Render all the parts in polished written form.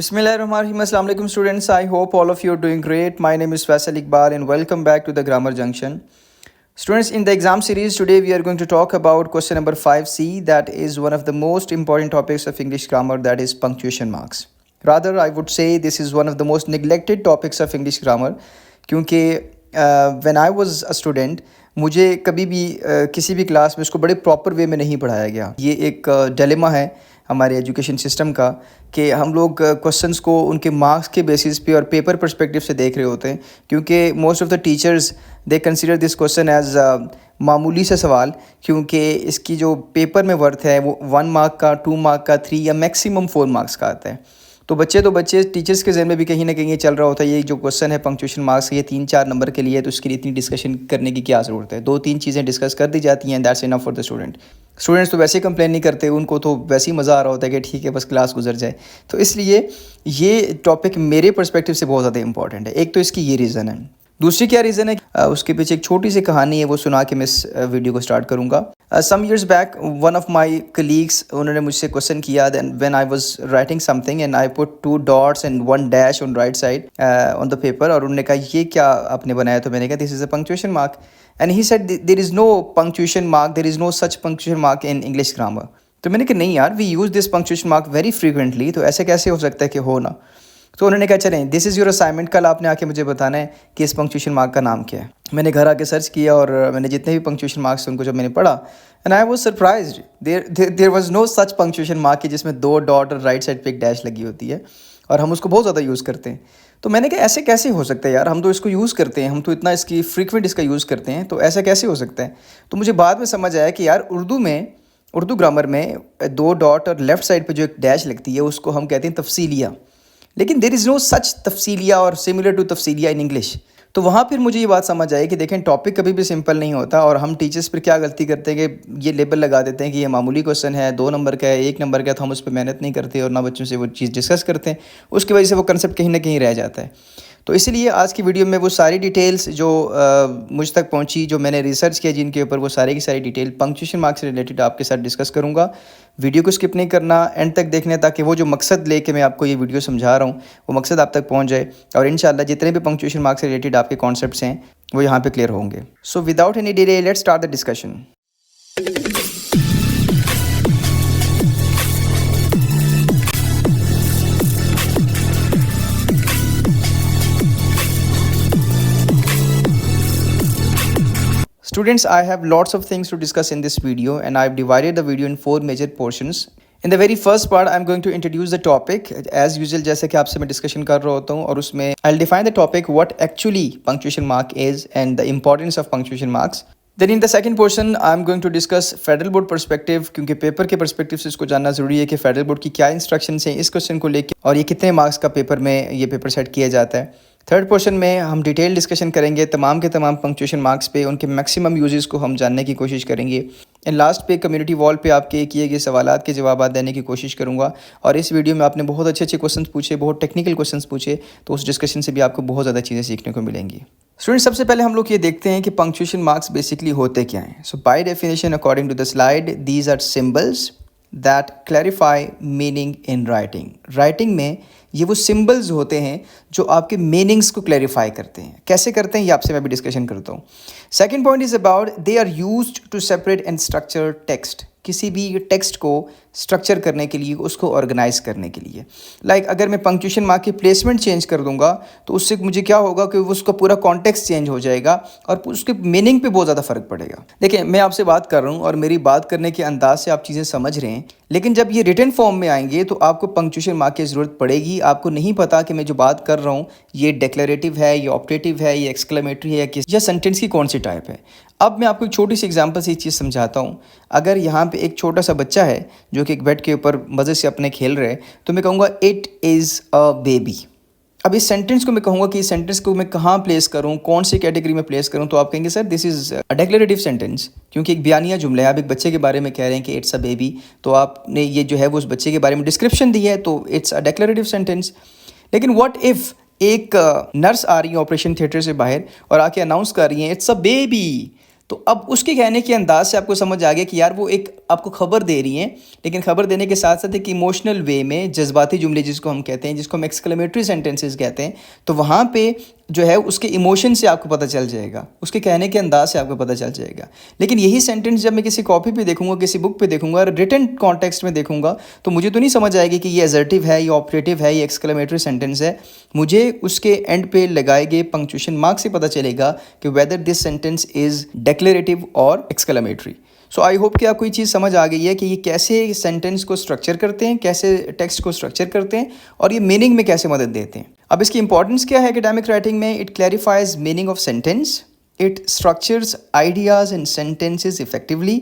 Bismillahirrahmanirrahim. Assalamu alaikum students. I hope all of you are doing great. My name is Faisal Iqbal and welcome back to the Grammar Junction. Students, in the exam series today we are going to talk about question number 5C, that is one of the most important topics of English grammar, that is punctuation marks. Rather, I would say this is one of the most neglected topics of English grammar क्योंकि when I was a student मुझे कभी भी किसी भी class में उसको बड़े proper way में नहीं पढ़ाया गया. ये एक डिलेमा है हमारे एजुकेशन सिस्टम का कि हम लोग क्वेश्चंस को उनके मार्क्स के बेसिस पे और पेपर पर्सपेक्टिव से देख रहे होते हैं, क्योंकि most of the teachers they consider this question as मामूली सा सवाल, क्योंकि इसकी जो पेपर में वर्थ है वो 1 मार्क का, 2 मार्क का, 3 या मैक्सिमम 4 मार्क्स का आता है. तो बच्चे टीचर्स के जहन में भी कहीं ना कहीं ये चल रहा होता है, ये जो क्वेश्चन है पंक्चुएशन मार्क्स ये 3-4 नंबर के लिए, तो उसके लिए इतनी डिस्कशन करने की क्या ज़रूरत है. 2-3 चीज़ें डिस्कस कर दी जाती हैं, that's enough for the students तो वैसे ही कंप्लेन नहीं करते, उनको तो वैसे ही मज़ा आ रहा होता है कि ठीक है बस क्लास गुजर जाए. तो इसलिए ये टॉपिक मेरे पर्सपेक्टिव से बहुत ज़्यादा इंपॉर्टेंट है. एक तो इसकी ये रीज़न है. दूसरी क्या रीज़न है, उसके पीछे एक छोटी सी कहानी है, वो सुना के मैं इस वीडियो को स्टार्ट करूँगा. Some years back one of my colleagues, उन्होंने मुझसे क्वेश्चन किया then when I was writing something and I put 2 dots and 1 dash on right side on the paper, और उन्होंने कहा ये क्या आपने बनाया. तो मैंने कहा this is a punctuation mark and he said there is no punctuation mark, there is no such punctuation mark in English grammar. तो मैंने कहा नहीं यार, we use this punctuation mark very frequently, तो ऐसे कैसे हो सकता है कि हो ना. तो उन्होंने कहा चलें दिस इज़ योर असाइनमेंट, कल आपने आके मुझे बताना है कि इस पंक्चुएशन मार्क का नाम क्या है. मैंने घर आके सर्च किया और मैंने जितने भी पंक्चुएशन मार्क्स उनको जब मैंने पढ़ा, and I was surprised, there was no such punctuation mark जिसमें 2 डॉट और राइट साइड पे एक डैश लगी होती है, और हम उसको बहुत ज़्यादा यूज़ करते हैं. तो मैंने कहा ऐसे कैसे हो सकता है यार, हम तो इसको यूज़ करते हैं, हम तो इतना इसकी फ्रीक्वेंट इसका यूज़ करते हैं, तो ऐसा कैसे हो सकता है. तो मुझे बाद में समझ आया कि यार उर्दू ग्रामर में 2 डॉट और लेफ़्ट साइड पे जो एक डैश लगती है उसको हम कहते हैं तफसीलिया, लेकिन देयर इज़ नो सच तफसीलिया और सिमिलर टू तफसीलिया इन इंग्लिश. तो वहाँ फिर मुझे ये बात समझ आई कि देखें टॉपिक कभी भी सिंपल नहीं होता, और हम टीचर्स पर क्या गलती करते हैं कि ये लेबल लगा देते हैं कि ये मामूली क्वेश्चन है, 2 नंबर का है, 1 नंबर का, तो हम उस पर मेहनत नहीं करते और ना बच्चों से वो चीज़ डिस्कस करते हैं. उसकी वजह से वो कंसेप्ट कहीं ना कहीं रह जाता है. तो इसलिए आज की वीडियो में वो सारी डिटेल्स जो मुझ तक पहुंची, जो मैंने रिसर्च किया जिनके ऊपर, वो सारी की सारी डिटेल पंक्चुएशन मार्क से रिलेटेड आपके साथ डिस्कस करूंगा. वीडियो को स्किप नहीं करना, एंड तक देखने, ताकि वो जो मकसद लेके मैं आपको ये वीडियो समझा रहा हूँ वो मकसद आप तक पहुँच जाए, और इंशाल्लाह जितने भी पंक्चुएशन मार्क से रिलेटेड आपके कॉन्सेप्ट्स हैं वो यहाँ पे क्लियर होंगे. So without any delay let's start the discussion. Students, I have lots of things to discuss in this video, and I've divided the video in 4 major portions. In the very first part, I'm going to introduce the topic as usual, जैसे कि आपसे मैं discussion कर रहा होता हूँ, और उसमें I'll define the topic, what actually punctuation mark is and the importance of punctuation marks. Then in the second portion, I'm going to discuss Federal Board perspective, क्योंकि पेपर के पर्सपेक्टिव से इसको जानना ज़रूरी है कि फेडरल बोर्ड की क्या इंस्ट्रक्शंस हैं इस क्वेश्चन को लेकर, और ये कितने मार्क्स का पेपर में ये पेपर सेट किया जाता है. थर्ड पोर्शन में हम डिटेल डिस्कशन करेंगे तमाम के तमाम पंक्चुएशन मार्क्स पे, उनके मैक्सिमम यूजेस को हम जानने की कोशिश करेंगे. एंड लास्ट पे कम्युनिटी वॉल पे आपके किए गए सवालात के जवाब देने की कोशिश करूँगा. और इस वीडियो में आपने बहुत अच्छे क्वेश्चन पूछे, बहुत टेक्निकल क्वेश्चन पूछे, तो उस डिस्कशन से भी आपको बहुत ज़्यादा चीज़ें सीखने को मिलेंगी. स्टूडेंट्स, सबसे पहले हम लोग ये देखते हैं कि पंक्चुएशन मार्क्स बेसिकली होते क्या हैं. So by definition according to the slide, these are symbols that clarify meaning in writing. Writing में ये वो सिंबल्स होते हैं जो आपके मीनिंग्स को क्लैरिफाई करते हैं. कैसे करते हैं ये आपसे मैं भी डिस्कशन करता हूँ. Second point is about they are used to separate and structure text. किसी भी टेक्स्ट को स्ट्रक्चर करने के लिए, उसको ऑर्गेनाइज करने के लिए. लाइक अगर मैं पंक्चुएशन मार्क की प्लेसमेंट चेंज कर दूंगा तो उससे मुझे क्या होगा कि उसका पूरा कॉन्टेक्स्ट चेंज हो जाएगा और उसके मीनिंग पे बहुत ज़्यादा फ़र्क पड़ेगा. देखिए, मैं आपसे बात कर रहा हूँ और मेरी बात करने के अंदाज से आप चीज़ें समझ रहे हैं, लेकिन जब ये रिटन फॉर्म में आएंगे तो आपको पंक्चुएशन मार्क की ज़रूरत पड़ेगी. आपको नहीं पता कि मैं जो बात कर रहा हूँ ये डिक्लेरेटिव है, ये ऑप्टेटिव है, ये एक्सक्लेमेटरी है, या सेंटेंस की कौन सी टाइप है. अब मैं आपको एक छोटी सी एग्जांपल से ये चीज़ समझाता हूँ. अगर यहाँ पे एक छोटा सा बच्चा है जो कि एक बेड के ऊपर मज़े से अपने खेल रहे हैं, तो मैं कहूँगा इट इज़ अ बेबी. अब इस सेंटेंस को मैं कहूँगा कि इस सेंटेंस को मैं कहाँ प्लेस करूँ, कौन सी कैटेगरी में प्लेस करूँ, तो आप कहेंगे sir this is a declarative sentence, क्योंकि एक बयानिया जुमला है. आप एक बच्चे के बारे में कह रहे हैं कि इट्स अ बेबी, तो आपने ये जो है वो उस बच्चे के बारे में डिस्क्रिप्शन दी है, तो इट्स अ डिक्लेरेटिव सेंटेंस. लेकिन व्हाट इफ़ एक नर्स आ रही है ऑपरेशन थिएटर से बाहर और आके अनाउंस कर रही है इट्स अ बेबी, तो अब उसके कहने के अंदाज से आपको समझ आ गया कि यार वो एक आपको खबर दे रही हैं, लेकिन खबर देने के साथ साथ एक इमोशनल वे में, जज्बाती जुमले जिसको हम कहते हैं, जिसको हम एक्सक्लेमेटरी सेंटेंसेस कहते हैं, तो वहाँ पे जो है उसके इमोशन से आपको पता चल जाएगा, उसके कहने के अंदाज से आपको पता चल जाएगा। लेकिन यही सेंटेंस जब मैं किसी कॉपी पे देखूंगा, किसी बुक पे देखूंगा और रिटन कॉन्टेक्स्ट में देखूंगा, तो मुझे तो नहीं समझ आएगी कि ये असर्टिव है, ये ऑपरेटिव है, ये एक्सक्लेमेटरी सेंटेंस है। मुझे उसके एंड पे लगाए गए पंक्चुएशन मार्क से पता चलेगा कि whether this sentence is declarative और एक्सक्लेमेटरी। सो आई होप कि आपको ये चीज़ समझ आ गई है कि ये कैसे सेंटेंस को स्ट्रक्चर करते हैं, कैसे टेक्स्ट को स्ट्रक्चर करते हैं और ये मीनिंग में कैसे मदद देते हैं। अब इसकी इंपॉर्टेंस क्या है एकेडमिक राइटिंग में? It clarifies meaning of sentence, it structures ideas and sentences effectively,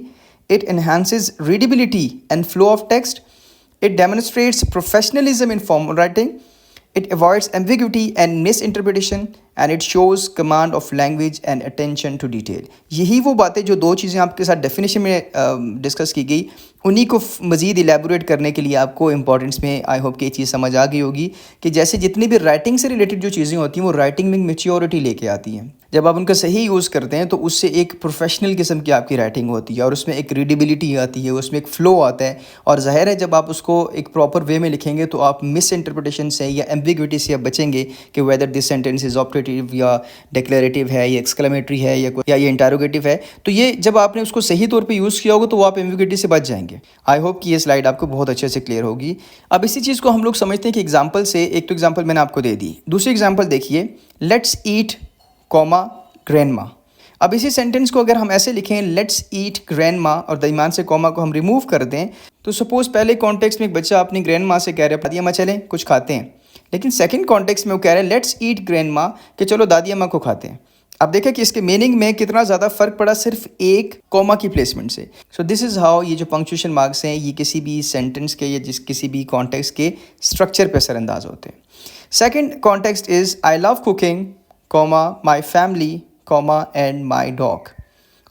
it enhances readability and flow of text, it demonstrates professionalism in formal writing, it avoids ambiguity and misinterpretation, and it shows command of language and attention to detail। यही वो बातें जो दो चीज़ें आपके साथ definition में discuss की गई, उन्हीं को मज़ीद इलेबोरेट करने के लिए आपको इंपॉर्टेंस में आई होप कि ये चीज़ समझ आ गई होगी कि जैसे जितनी भी राइटिंग से रिलेटेड जो चीज़ें होती हैं वो राइटिंग में मेच्योरिटी लेके आती हैं। जब आप उनका सही यूज़ करते हैं तो उससे एक प्रोफेशनल किस्म की आपकी राइटिंग होती है और उसमें एक रीडेबिलिटी आती है, उसमें एक फ़्लो आता है। और ज़ाहिर है जब आप उसको एक प्रॉपर वे में लिखेंगे तो आप मिस इंटरप्रिटेशन से या एम्बिग्विटी से आप बचेंगे कि whether this sentence is operative या डिक्लेरेटिव है, या एक्सक्लेमेटरी है, या ये इंटरोगेटिव है। तो ये जब आपने उसको सही तौर पे यूज़ किया होगा तो वो आप एम्बिग्विटी से बच जाएंगे। आई होप कि ये स्लाइड आपको बहुत अच्छे से क्लियर होगी। अब इसी चीज़ को हम लोग समझते हैं कि एग्जाम्पल से, एक तो एग्जाम्पल मैंने आपको दे दी, दूसरी एग्जाम्पल देखिए, लेट्स ईट कॉमा ग्रैंडमा। अब इसी सेंटेंस को अगर हम ऐसे लिखें, लेट्स ईट ग्रैंडमा, और दरमियान से कॉमा को हम रिमूव कर दें, तो सपोज पहले कॉन्टेक्स्ट में एक बच्चा अपनी ग्रैंडमा से कह रहा है दादी अम्मा चलें कुछ खाते हैं, लेकिन सेकंड कॉन्टेक्स्ट में वो कह रहे हैं लेट्स ईट ग्रैंडमा, कि चलो दादी अम्मा को खाते हैं। अब देखें कि इसके मीनिंग में कितना ज़्यादा फ़र्क पड़ा सिर्फ एक कॉमा की प्लेसमेंट से। सो दिस इज़ हाउ ये जो पंक्चुएशन मार्क्स हैं ये किसी भी सेंटेंस के या किसी भी कॉन्टेक्स्ट के स्ट्रक्चर पे असरअंदाज होते हैं। Second context is I love cooking comma my family comma and my dog,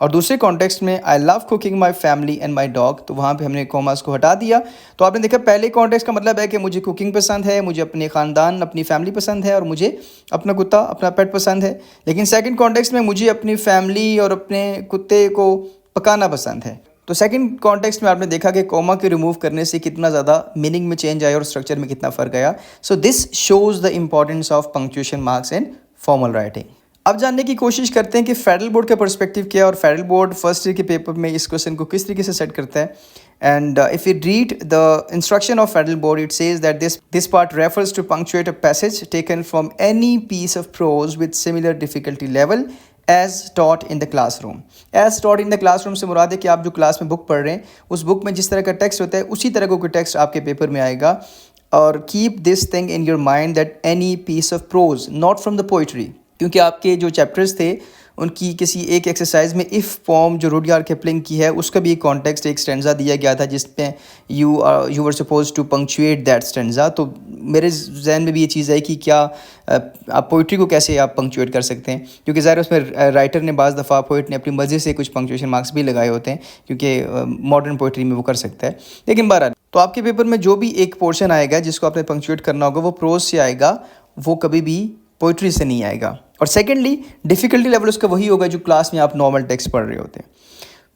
और दूसरे कॉन्टेक्स्ट में I love cooking my family and my dog, तो वहाँ पे हमने कॉमास को हटा दिया। तो आपने देखा पहले कॉन्टेक्स्ट का मतलब है कि मुझे कुकिंग पसंद है, मुझे अपने ख़ानदान अपनी फैमिली पसंद है और मुझे अपना कुत्ता अपना पेट पसंद है। लेकिन सेकंड कॉन्टेक्स्ट में मुझे अपनी फैमिली और अपने कुत्ते को पकाना पसंद है। तो सेकंड कॉन्टेक्स्ट में आपने देखा कि कॉमा के रिमूव करने से कितना ज़्यादा मीनिंग में चेंज आया और स्ट्रक्चर में कितना फ़र्क आया। So this shows the importance of punctuation marks in formal writing. अब जानने की कोशिश करते हैं कि फेडरल बोर्ड का पर्सपेक्टिव क्या है और फेडरल बोर्ड फर्स्ट ईयर के पेपर में इस क्वेश्चन को किस तरीके से सेट करता है। And if you read the instruction of federal board, it says that this part refers to punctuate a passage taken from any piece of prose with similar difficulty level as taught in the classroom. As taught in the classroom से मुराद है कि आप जो class में book पढ़ रहे हैं उस बुक में जिस तरह का टेक्स्ट होता है उसी तरह का कोई टेक्स्ट आपके पेपर में आएगा। और keep this thing in your mind that any piece of prose not from the poetry, क्योंकि आपके जो चैप्टर्स थे उनकी किसी एक एक्सरसाइज में इफ़ पोम जो रुडयार्ड किपलिंग की है उसका भी एक कॉन्टेक्स्ट एक स्टैंजा दिया गया था जिसमें you were suppose to punctuate that stanza. तो मेरे जहन में भी ये चीज़ है कि क्या आप पोइट्री को कैसे आप पंक्चुएट कर सकते हैं, क्योंकि ज़ाहिर उसमें राइटर ने बाज़ दफ़ा पोइट ने अपनी मर्ज़ी से कुछ पंक्चुएशन मार्क्स भी लगाए होते हैं, क्योंकि मॉडर्न पोइट्री में वो कर सकता है। लेकिन बहरहाल तो आपके पेपर में जो भी एक पोर्शन आएगा जिसको आपने पंक्चुएट करना होगा वो प्रोज से आएगा, वो कभी भी पोइट्री से नहीं आएगा। और सेकेंडली डिफ़िकल्टी लेवल उसका वही होगा जो क्लास में आप नॉर्मल टेक्स्ट पढ़ रहे होते हैं।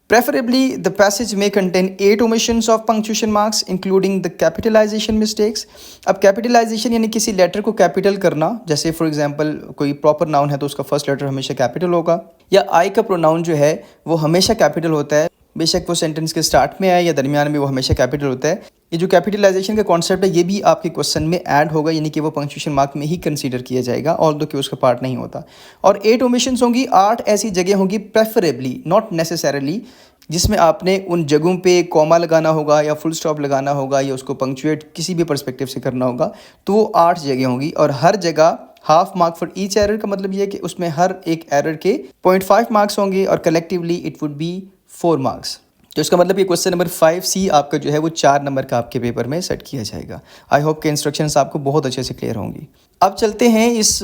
प्रेफरेबली द पैसेज में contain 8 omissions of punctuation marks including the capitalization mistakes. अब कैपिटलाइजेशन यानी किसी लेटर को कैपिटल करना, जैसे फॉर एग्जांपल कोई प्रॉपर नाउन है तो उसका फर्स्ट लेटर हमेशा कैपिटल होगा, या आई का प्रोनाउन जो है वो हमेशा कैपिटल होता है, बेशक वो सेंटेंस के स्टार्ट में आए या दरमियान में, वो हमेशा कैपिटल होता है। ये जो कैपिटलाइजेशन का कॉन्सेप्ट है ये भी आपके क्वेश्चन में ऐड होगा, यानी कि वो पंक्चुएशन मार्क में ही कंसीडर किया जाएगा, ऑल्दो कि उसका पार्ट नहीं होता। और 8 ओमिशंस होंगी, 8 ऐसी जगह होंगी प्रेफरेबली नॉट नेसेसरली जिसमें आपने उन जगहों पे कॉमा लगाना होगा या फुल स्टॉप लगाना होगा या उसको पंक्चुएट किसी भी पर्सपेक्टिव से करना होगा। तो वो 8 जगह होंगी और हर जगह half mark for each error का मतलब ये है कि उसमें हर एक एरर के 0.5 मार्क्स होंगे और collectively it would be 4 marks. तो इसका मतलब ये क्वेश्चन नंबर 5C आपका जो है वो 4 नंबर का आपके पेपर में सेट किया जाएगा। आई होप के इंस्ट्रक्शंस आपको बहुत अच्छे से क्लियर होंगी। अब चलते हैं इस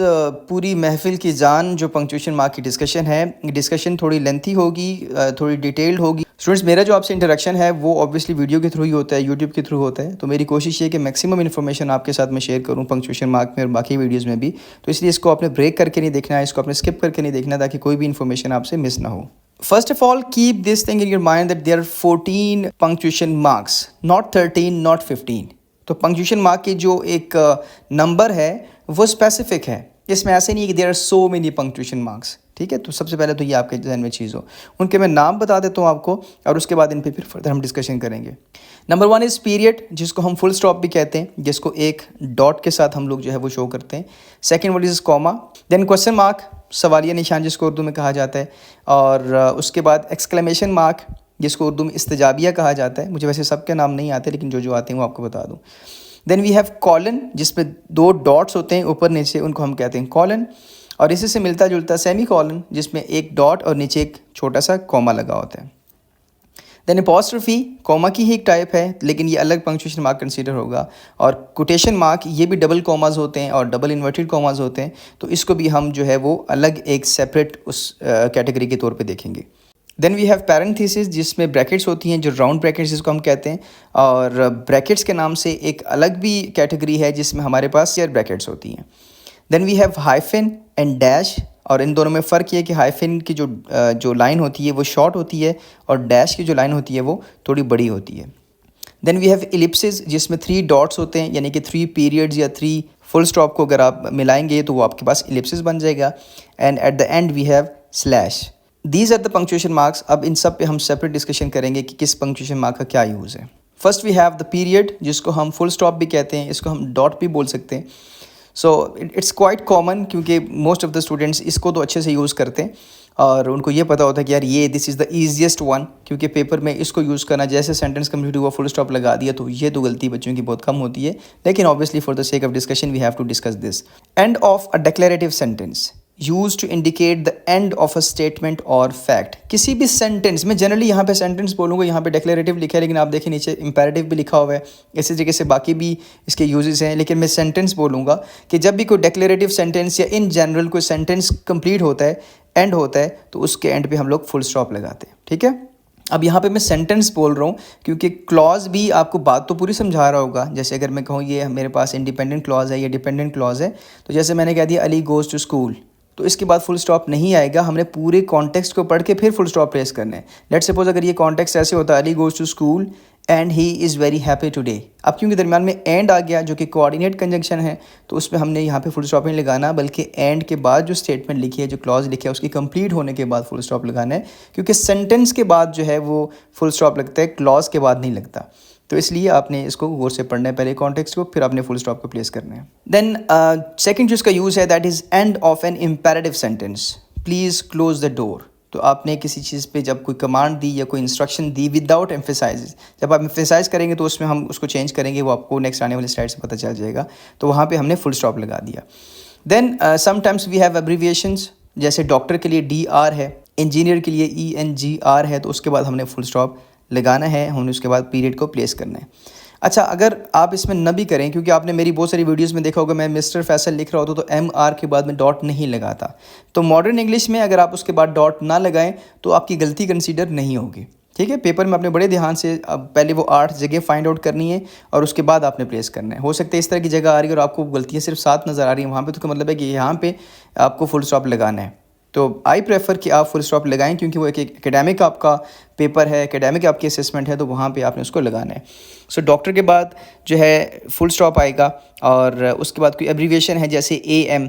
पूरी महफिल की जान जो पंक्चुएशन मार्क की डिस्कशन है। डिस्कशन थोड़ी लेंथी होगी, थोड़ी डिटेल्ड होगी। स्टूडेंट्स, मेरा जो आपसे इंटरेक्शन है वो ऑब्वियसली वीडियो के थ्रू ही होता है, यूट्यूब के थ्रू होता है। तो मेरी कोशिश ये है कि मैक्सिमम इन्फॉर्मेशन आपके साथ मैं शेयर करूँ पंक्चुएशन मार्क में और बाकी वीडियोज़ में भी। तो इसलिए इसको आपने ब्रेक करके नहीं देखना है, इसको आपने स्किप करके नहीं देखना, ताकि कोई भी इन्फॉर्मेशन आपसे मिस ना हो। First of all, keep this thing in your mind that there are 14 punctuation marks, not 13, not 15. तो punctuation mark की जो एक नंबर है वो स्पेसिफिक है, इसमें ऐसे नहीं है कि there are so many punctuation marks. ठीक है, तो सबसे पहले तो ये आपके जहन में चीज़ हो, उनके मैं नाम बता देता हूँ आपको और उसके बाद इन पे फिर फर्दर हम डिस्कशन करेंगे। नंबर 1 इज़ पीरियड, जिसको हम फुल स्टॉप भी कहते हैं, जिसको एक डॉट के साथ हम लोग जो है वो शो करते हैं। Second word is comma, then question mark, सवालिया निशान जिसको उर्दू में कहा जाता है, और उसके बाद एक्सक्लेमेशन मार्क जिसको उर्दू में इस्तजाबिया कहा जाता है। मुझे वैसे सबके नाम नहीं आते लेकिन जो जो आते हैं वो आपको बता दूँ। देन वी हैव कॉलन, जिसमें 2 डॉट्स होते हैं ऊपर नीचे, उनको हम कहते हैं कॉलन। और इसी से मिलता जुलता सेमी कॉलन, जिसमें एक डॉट और नीचे एक छोटा सा कॉमा लगा होता है। देन अपॉस्ट्रोफी, कॉमा की ही एक टाइप है लेकिन ये अलग पंक्चुएशन मार्क कंसीडर होगा। और कोटेशन मार्क, ये भी डबल कॉमाज होते हैं और डबल इन्वर्टेड कॉमाज होते हैं, तो इसको भी हम जो है वो अलग एक सेपरेट उस कैटेगरी के तौर पे देखेंगे। देन वी हैव पैरेंथेसिस, जिसमें ब्रैकेट्स होती हैं, जो राउंड ब्रैकेट्स जिसको हम कहते हैं, और ब्रैकेट्स के नाम से एक अलग भी कैटेगरी है जिसमें हमारे पास स्क्वायर ब्रैकेट्स होती हैं। Then we have hyphen and dash, और इन दोनों में फ़र्क ये है कि हाइफन की जो लाइन होती है वो शॉर्ट होती है और डैश की जो लाइन होती है वो थोड़ी बड़ी होती है। देन वी हैव इलिप्सिस, जिसमें 3 डॉट्स होते हैं, यानी कि 3 पीरियड्स या 3 फुल स्टॉप को अगर आप मिलाएंगे तो वो आपके पास इलिप्सिस बन जाएगा। And at the end we have slash. These are the punctuation marks. अब इन सब पे हम सेपरेट डिस्कशन करेंगे कि किस पंक्चुएशन मार्क का क्या यूज़ है। First we have the period, जिसको हम फुल स्टॉप भी कहते हैं, इसको हम डॉट भी बोल सकते हैं। सो इट्स क्वाइट कॉमन, क्योंकि मोस्ट ऑफ द स्टूडेंट्स इसको तो अच्छे से यूज़ करते हैं और उनको ये पता होता है कि यार ये this is the easiest one, क्योंकि पेपर में इसको यूज़ करना, जैसे सेंटेंस कंप्लीट हुआ फुल स्टॉप लगा दिया, तो ये तो गलती बच्चों की बहुत कम होती है। लेकिन obviously for the sake of discussion we have to discuss this. End of a declarative sentence, use to indicate the end of a statement और फैक्ट। किसी भी सेंटेंस में, जनरली यहाँ पे सेंटेंस बोलूँगा, यहाँ पे डिक्लेरेटिव लिखा है लेकिन आप देखिए नीचे इंपेरेटिव भी लिखा हुआ है। इसी तरीके से बाकी भी इसके यूजेस हैं, लेकिन मैं सेंटेंस बोलूँगा कि जब भी कोई डिक्लेरेटिव सेंटेंस या इन जनरल कोई सेंटेंस कंप्लीट होता है, एंड होता है, तो उसके एंड पे हम लोग फुल स्टॉप लगाते हैं। ठीक है, अब यहाँ पे मैं सेंटेंस बोल रहा हूँ क्योंकि क्लॉज भी आपको बात तो पूरी समझा रहा होगा। जैसे अगर मैं कहूँ ये मेरे पास इंडिपेंडेंट क्लॉज है, ये डिपेंडेंट क्लॉज है, तो जैसे मैंने कह दिया अली गोज़ टू स्कूल, तो इसके बाद फुल स्टॉप नहीं आएगा, हमने पूरे कॉन्टेक्स्ट को पढ़ के फिर फुल स्टॉप प्लेस करना है। लेट्स सपोज अगर ये कॉन्टेक्स्ट ऐसे होता है, Ali goes to school and he is very happy today. अब क्योंकि दरम्यान में एंड आ गया जो कि कोऑर्डिनेट कंजंक्शन है, तो उसमें हमने यहाँ पे फुल स्टॉप नहीं लगाना, बल्कि एंड के बाद जो स्टेटमेंट लिखी है, जो क्लॉज लिखी है, उसकी कंप्लीट होने के बाद फुल स्टॉप लगाना है, क्योंकि सेंटेंस के बाद जो है वो फुल स्टॉप लगता है, क्लॉज के बाद नहीं लगता। तो इसलिए आपने इसको गौर से पढ़ना है, पहले कॉन्टेक्स्ट को, फिर आपने फुल स्टॉप को प्लेस करना है। देन सेकंड जो इसका यूज़ है that is end of an imperative sentence, please close the door. तो आपने किसी चीज़ पे जब कोई कमांड दी या कोई इंस्ट्रक्शन दी विदाउट एम्फेसाइज, जब आप एम्फेसाइज करेंगे तो उसमें हम उसको चेंज करेंगे, वो आपको नेक्स्ट आने वाली स्लाइड से पता चल जाएगा। तो वहाँ पे हमने फुल स्टॉप लगा दिया। Then sometimes we have abbreviations, जैसे डॉक्टर के लिए DR है, इंजीनियर के लिए ENGR है, तो उसके बाद हमने फुल स्टॉप लगाना है, हमने उसके बाद पीरियड को प्लेस करना है। अच्छा, अगर आप इसमें न भी करें, क्योंकि आपने मेरी बहुत सारी वीडियोस में देखा होगा मैं मिस्टर फैसल लिख रहा होता तो MR के बाद में डॉट नहीं लगाता, तो मॉडर्न इंग्लिश में अगर आप उसके बाद डॉट ना लगाएं तो आपकी गलती कंसीडर नहीं होगी। ठीक है, पेपर में अपने बड़े ध्यान से अब पहले वो 8 जगह फाइंड आउट करनी है और उसके बाद आपने प्लेस करना है। हो सकता है इस तरह की जगह आ रही है और आपको गलतियाँ सिर्फ 7 नज़र आ रही हैं, वहाँ पर तो मतलब है कि यहाँ पर आपको फुल स्टॉप लगाना है। तो आई प्रेफर कि आप फुल स्टॉप लगाएं, क्योंकि वो एक एकेडमिक आपका पेपर है, एकेडमिक आपकी असेसमेंट है, तो वहाँ पे आपने उसको लगाना है। सो डॉक्टर के बाद जो है फुल स्टॉप आएगा, और उसके बाद कोई एब्रीविएशन है जैसे AM,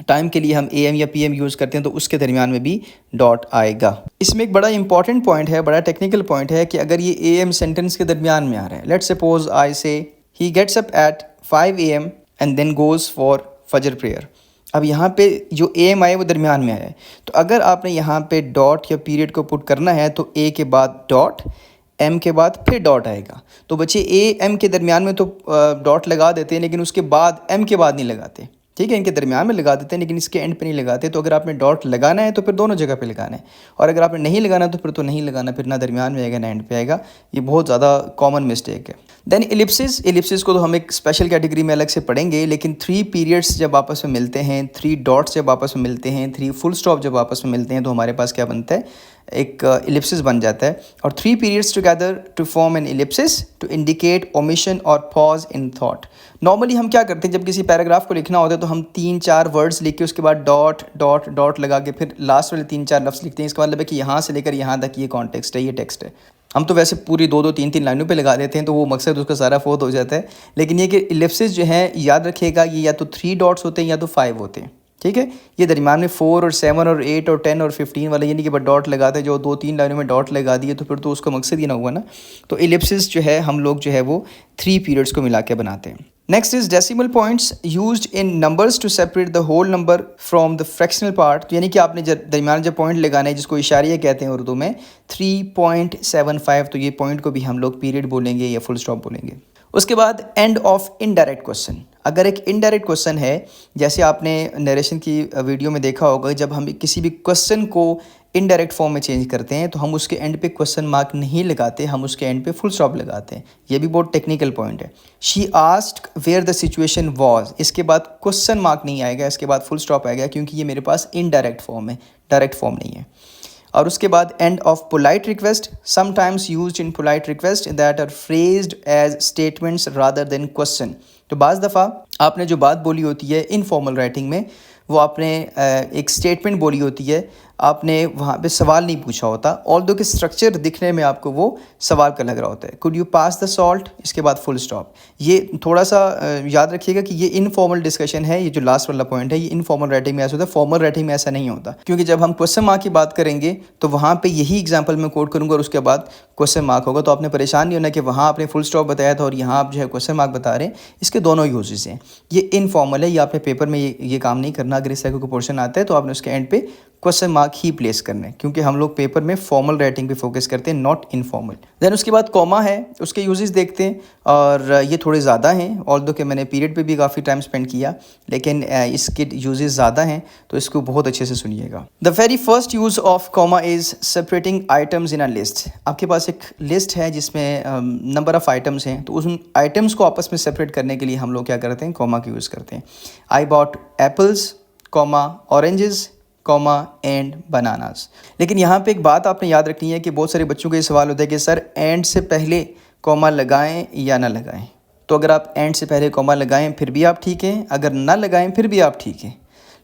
टाइम के लिए हम AM या PM यूज़ करते हैं, तो उसके दरमियान में भी डॉट आएगा। इसमें एक बड़ा इंपॉर्टेंट पॉइंट है, बड़ा टेक्निकल पॉइंट है कि अगर ये AM सेंटेंस के दरमियान में आ रहा है, let's suppose I say he gets up at 5 AM and then goes for Fajr prayer. अब यहाँ पे जो AM आए वो दरमियान में आया है, तो अगर आपने यहाँ पे डॉट या पीरियड को पुट करना है तो A के बाद डॉट, M के बाद फिर डॉट आएगा। तो बच्चे AM के दरमियान में तो डॉट लगा देते हैं, लेकिन उसके बाद M के बाद नहीं लगाते। ठीक है, इनके दरमियान में लगा देते हैं लेकिन इसके एंड पे नहीं लगाते। तो अगर आपने डॉट लगाना है तो फिर दोनों जगह पे लगाना है, और अगर आपने नहीं लगाना तो फिर तो नहीं लगाना, फिर ना दरमियान में आएगा ना एंड पे आएगा। ये बहुत ज़्यादा कॉमन मिस्टेक है। देन इलिप्सिस को तो हम एक स्पेशल कैटेगरी में अलग से पढ़ेंगे, लेकिन 3 पीरियड्स जब आपस में मिलते हैं, 3 डॉट्स जब आपस में मिलते हैं, 3 फुल स्टॉप जब आपस में मिलते हैं, तो हमारे पास क्या बनता है, एक इलिप्सिस बन जाता है, और 3 periods together to form an ellipsis to indicate omission और पॉज इन थॉट। नॉर्मली हम क्या करते हैं, जब किसी पैराग्राफ को लिखना होता है तो हम 3-4 वर्ड्स लिख के उसके बाद डॉट डॉट डॉट लगा के फिर लास्ट वाले 3-4 लफ्ज़ लिखते हैं। इसका मतलब है कि यहाँ से लेकर यहाँ तक ये कॉन्टेक्स्ट है, ये टेक्स्ट है। हम तो वैसे पूरी 2-2 3-3 लाइनों पे लगा देते हैं, तो वो मकसद उसका सारा फोत हो जाता है। लेकिन ये कि इलिप्सिस जो है, याद रखिएगा, ये या तो 3 डॉट्स होते हैं या तो 5 होते हैं, ठीक है। ये दरमियान में 4 और 7 और 8 और 10 और 15 वाला, यानी कि बस डॉट लगाते हैं। जो 2-3 लाइनों में डॉट लगा दिए तो फिर तो उसका मकसद ही ना हुआ ना। तो इलिप्सिस जो है हम लोग जो है वो 3 पीरियड्स को मिला के बनाते हैं। Next is decimal points used in numbers to separate the whole number from the fractional part. यानी कि आपने दरमियान जब पॉइंट लगाना है, जिसको इशारिया कहते हैं उर्दू में, 3.75, तो ये पॉइंट को भी हम लोग पीरियड बोलेंगे या फुल स्टॉप बोलेंगे। उसके बाद एंड ऑफ इनडायरेक्ट क्वेश्चन। अगर एक इनडायरेक्ट क्वेश्चन है, जैसे आपने नरेशन की वीडियो में देखा होगा, जब हम किसी भी क्वेश्चन को इनडायरेक्ट फॉर्म में चेंज करते हैं तो हम उसके एंड पे क्वेश्चन मार्क नहीं लगाते, हम उसके एंड पे फुल स्टॉप लगाते हैं। ये भी बहुत टेक्निकल पॉइंट है। She asked where the situation was, इसके बाद क्वेश्चन मार्क नहीं आएगा, इसके बाद फुल स्टॉप आएगा, क्योंकि ये मेरे पास इनडायरेक्ट फॉर्म है, डायरेक्ट फॉर्म नहीं है। और उसके बाद end of polite request, sometimes used in polite request that are phrased as statements rather than question. तो बाज़ दफ़ा आपने जो बात बोली होती है इनफॉर्मल राइटिंग में, वो आपने एक स्टेटमेंट बोली होती है, आपने वहाँ पे सवाल नहीं पूछा होता, ऑल्दो कि स्ट्रक्चर दिखने में आपको वो सवाल का लग रहा होता है। Could you pass the salt, इसके बाद फुल स्टॉप। ये थोड़ा सा याद रखिएगा कि ये इनफॉर्मल डिस्कशन है। ये जो लास्ट वाला पॉइंट है, ये इनफॉर्मल राइटिंग में ऐसा होता है, फॉर्मल राइटिंग में ऐसा नहीं होता। क्योंकि जब हम क्वेश्चन मार्क की बात करेंगे तो वहाँ पर यही एग्जाम्पल मैं कोट करूँगा और उसके बाद क्वेश्चन मार्क होगा। तो आपने परेशान नहीं होना कि वहाँ आपने फुल स्टॉप बताया था और यहाँ आप जो है क्वेश्चन मार्क बता रहे हैं। इसके दोनों यूजेस हैं। ये इनफॉर्मल है, ये आपने पेपर में ये काम नहीं करना। अगर इस तरह का पोर्शन आता है तो आपने उसके एंड पे क्वेश्चन मार्क ही प्लेस करने, क्योंकि हम लोग पेपर में फॉर्मल राइटिंग पे फोकस करते हैं, नॉट इनफॉर्मल। देन उसके बाद कॉमा है, उसके यूजेस देखते हैं, और ये थोड़े ज़्यादा हैं, ऑल्दो कि मैंने पीरियड पे भी काफ़ी टाइम स्पेंड किया, लेकिन इसके यूजेस ज़्यादा हैं, तो इसको बहुत अच्छे से सुनिएगा। The very first use of comma is separating items in a list. आपके पास एक लिस्ट है जिसमें नंबर ऑफ़ आइटम्स हैं, तो उन आइटम्स को आपस में सेपरेट करने के लिए हम लोग क्या करते हैं, कॉमा का यूज़ करते हैं। I bought apples, comma oranges, comma and bananas. लेकिन यहाँ पे एक बात आपने याद रखनी है कि बहुत सारे बच्चों का ये सवाल होता है कि सर एंड से पहले कॉमा लगाएं या ना लगाएं। तो अगर आप एंड से पहले कॉमा लगाएं फिर भी आप ठीक हैं, अगर ना लगाएं फिर भी आप ठीक हैं।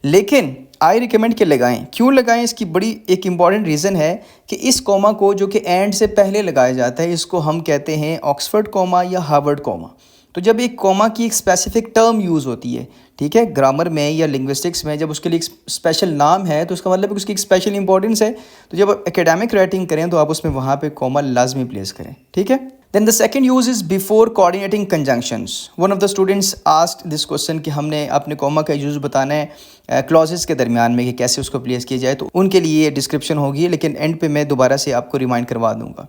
लेकिन आई रिकमेंड के लगाएं। क्यों लगाएं, इसकी बड़ी एक इम्पॉर्टेंट रीज़न है कि इस कॉमा को जो कि एंड से पहले लगाया जाता है, इसको हम कहते हैं ऑक्सफोर्ड कॉमा या हार्वर्ड कॉमा। तो जब एक कॉमा की एक स्पेसिफिक टर्म यूज़ होती है, ठीक है, ग्रामर में या लिंग्विस्टिक्स में, जब उसके लिए एक स्पेशल नाम है तो उसका मतलब है कि उसकी एक स्पेशल इंपॉर्टेंस है। तो जब आप एकेडमिक राइटिंग करें तो आप उसमें वहाँ पे कॉमा लाजमी प्लेस करें, ठीक है। Then the second use is before coordinating conjunctions. One of the students asked this question कि हमने अपने कॉमा का यूज़ बताना है क्लॉजेस के दरमियान में कि कैसे उसको प्लेस किया जाए, तो उनके लिए डिस्क्रिप्शन होगी, लेकिन एंड पे मैं दोबारा से आपको रिमाइंड करवा दूंगा।